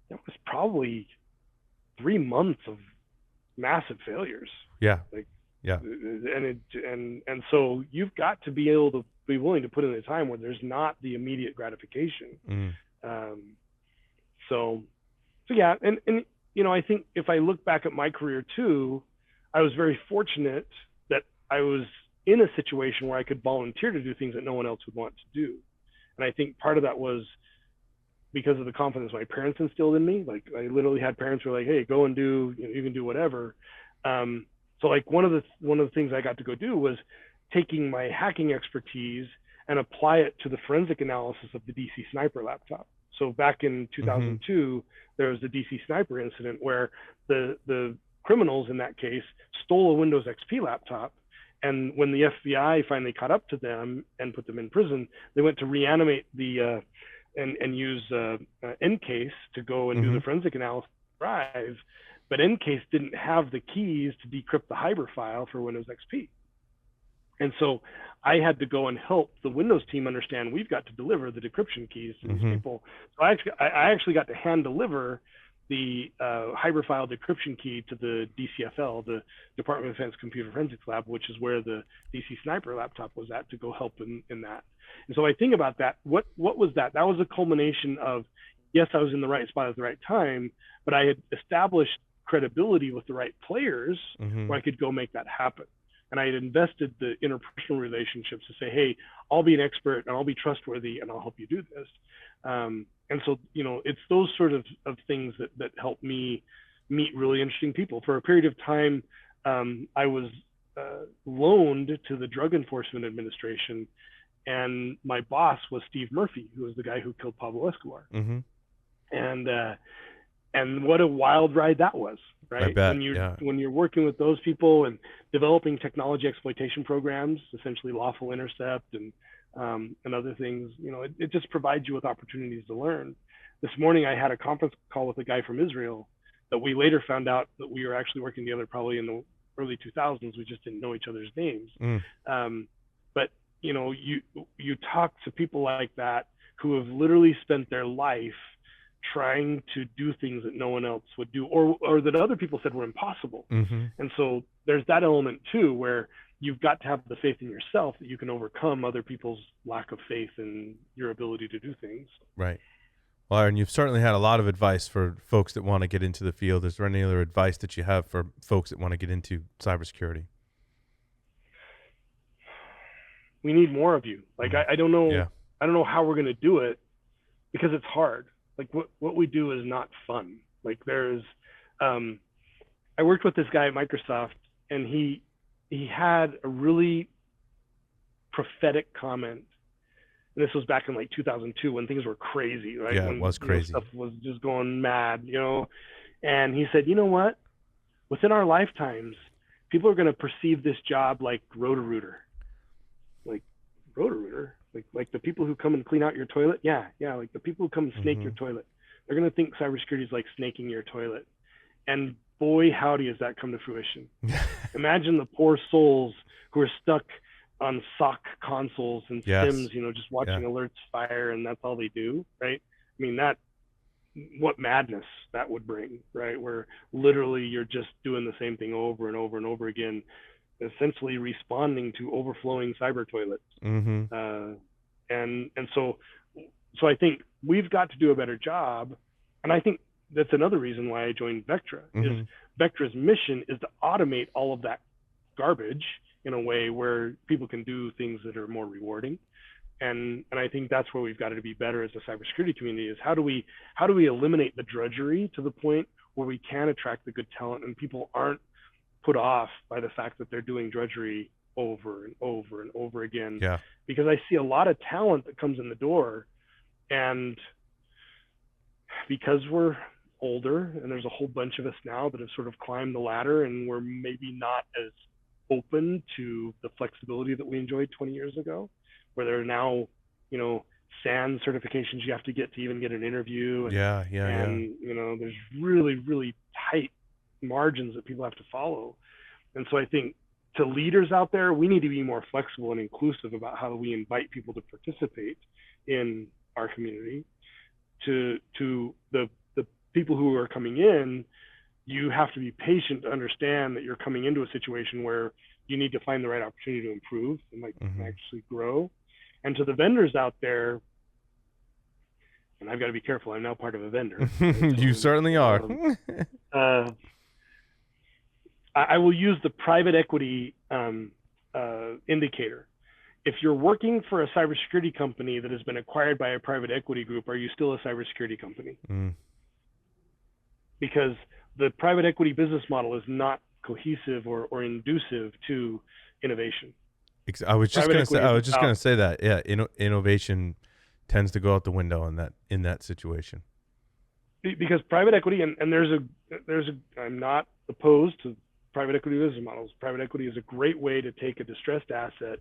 that was probably 3 months of massive failures. And so you've got to be able to be willing to put in the time where there's not the immediate gratification. So yeah, and I think if I look back at my career too, I was very fortunate that I was in a situation where I could volunteer to do things that no one else would want to do. And I think part of that was because of the confidence my parents instilled in me. Like I literally had parents who were like, hey, go and do, you can do whatever. So like one of the things I got to go do was taking my hacking expertise and apply it to the forensic analysis of the DC Sniper laptop. So back in 2002, there was the DC Sniper incident where the criminals in that case stole a Windows XP laptop. And when the FBI finally caught up to them and put them in prison, they went to reanimate the and use Encase to go and do the forensic analysis drive, but Encase didn't have the keys to decrypt the Hyper file for Windows XP. And so I had to go and help the Windows team understand we've got to deliver the decryption keys to these people. So I actually got to hand deliver the Hyper file decryption key to the DCFL, the Department of Defense Computer Forensics Lab, which is where the DC Sniper laptop was at, to go help in that. And so I think about that. What was that? That was a culmination of yes, I was in the right spot at the right time, but I had established credibility with the right players Mm-hmm. where I could go make that happen. And I had invested the interpersonal relationships to say, hey, I'll be an expert and I'll be trustworthy and I'll help you do this. And so, it's those sort of things that help me meet really interesting people. For a period of time, I was loaned to the Drug Enforcement Administration, and my boss was Steve Murphy, who was the guy who killed Pablo Escobar. Mm-hmm. And what a wild ride that was, right? I bet, When you're working with those people and developing technology exploitation programs, essentially lawful intercept and other things, it just provides you with opportunities to learn. This morning I had a conference call with a guy from Israel that we later found out that we were actually working together probably in the early 2000s. We just didn't know each other's names. But you talk to people like that who have literally spent their life trying to do things that no one else would do, or that other people said were impossible. Mm-hmm. And so there's that element too, where you've got to have the faith in yourself that you can overcome other people's lack of faith in your ability to do things. Right. Well, Aaron, you've certainly had a lot of advice for folks that want to get into the field. Is there any other advice that you have for folks that want to get into cybersecurity? We need more of you. Like, I don't know. Yeah. I don't know how we're going to do it because it's hard. Like what we do is not fun. Like I worked with this guy at Microsoft, and he had a really prophetic comment. And this was back in like 2002 when things were crazy, right? Yeah, when, it was crazy. Stuff was just going mad, And he said, you know what? Within our lifetimes, people are going to perceive this job like Roto-Rooter. Like Roto-Rooter? Like the people who come and clean out your toilet? Yeah. Like the people who come and snake your toilet. They're going to think cybersecurity is like snaking your toilet. And boy, howdy, has that come to fruition. Imagine the poor souls who are stuck on SOC consoles and Sims, just watching alerts fire, and that's all they do, right? I mean, what madness that would bring, right? Where literally you're just doing the same thing over and over and over again, essentially responding to overflowing cyber toilets. Mm-hmm. And so I think we've got to do a better job. And I think that's another reason why I joined Vectra. Is Vectra's mission is to automate all of that garbage in a way where people can do things that are more rewarding. And I think that's where we've got to be better as a cybersecurity community, is how do we eliminate the drudgery to the point where we can attract the good talent and people aren't put off by the fact that they're doing drudgery over and over and over again. Yeah. Because I see a lot of talent that comes in the door, and because we're older and there's a whole bunch of us now that have sort of climbed the ladder and we're maybe not as open to the flexibility that we enjoyed 20 years ago, where there are now, SAN certifications you have to get to even get an interview. And there's really, really tight margins that people have to follow. And so I think to leaders out there, we need to be more flexible and inclusive about how we invite people to participate in our community. To the people who are coming in, you have to be patient to understand that you're coming into a situation where you need to find the right opportunity to improve and actually grow. And to the vendors out there, and I've got to be careful, I'm now part of a vendor. You certainly are. I will use the private equity indicator. If you're working for a cybersecurity company that has been acquired by a private equity group, are you still a cybersecurity company? Because the private equity business model is not cohesive or inducive to innovation. I was just going to say that. Yeah, innovation tends to go out the window in that situation. Because private equity, and I'm not opposed to private equity business models. Private equity is a great way to take a distressed asset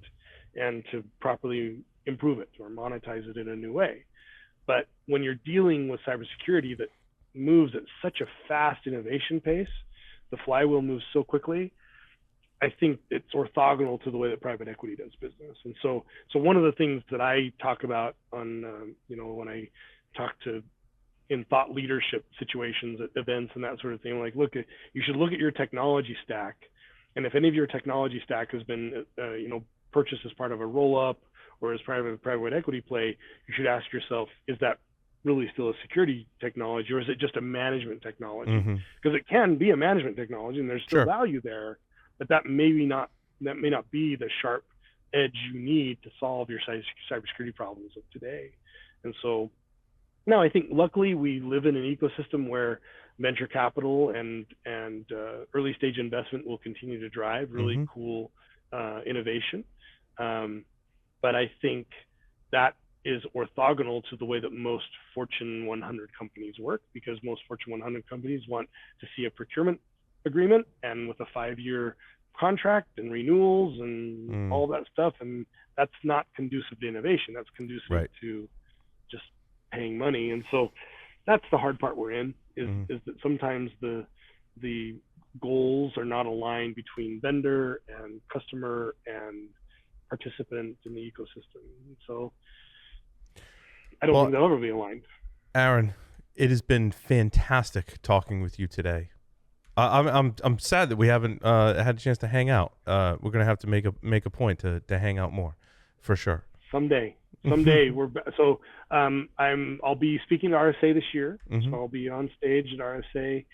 and to properly improve it or monetize it in a new way. But when you're dealing with cybersecurity that moves at such a fast innovation pace, the flywheel moves so quickly, I think it's orthogonal to the way that private equity does business. And so one of the things that I talk about on, when I talk to in thought leadership situations at events and that sort of thing, like, you should look at your technology stack. And if any of your technology stack has been, purchased as part of a roll up or as part of a private equity play, you should ask yourself, is that really still a security technology, or is it just a management technology? Mm-hmm. Because it can be a management technology, and there's still Sure. value there, but that may not be the sharp edge you need to solve your cybersecurity problems of today. And so now I think luckily we live in an ecosystem where venture capital and early stage investment will continue to drive really cool innovation. But I think that is orthogonal to the way that most Fortune 100 companies work, because most Fortune 100 companies want to see a procurement agreement and with a 5-year contract and renewals and all that stuff. And that's not conducive to innovation. That's conducive to just paying money. And so that's the hard part we're in, is that sometimes the goals are not aligned between vendor and customer and participant in the ecosystem. So I don't think they'll ever be aligned. Aaron, it has been fantastic talking with you today. I'm sad that we haven't had a chance to hang out. We're gonna have to make a point to hang out more, for sure. Someday I'll be speaking to RSA this year. So I'll be on stage at RSA.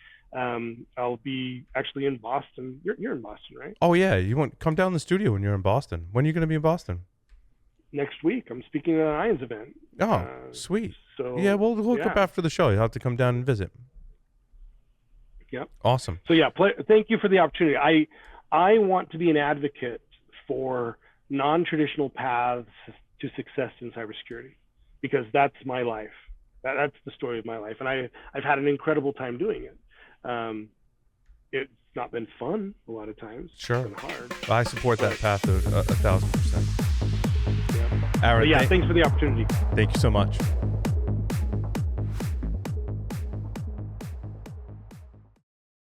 I'll be actually in Boston. You're in Boston, right? Oh yeah, come down to the studio when you're in Boston. When are you gonna be in Boston? Next week. I'm speaking at an IONS event. Oh, sweet. So yeah, we'll hook up after the show. You'll have to come down and visit. Yep. Awesome. So yeah, thank you for the opportunity. I want to be an advocate for non-traditional paths to success in cybersecurity, because that's my life. That's the story of my life, and I've had an incredible time doing it. It's not been fun a lot of times. Sure. It's been hard. I support that path 1,000%. Yeah. Aaron, thanks for the opportunity. Thank you so much.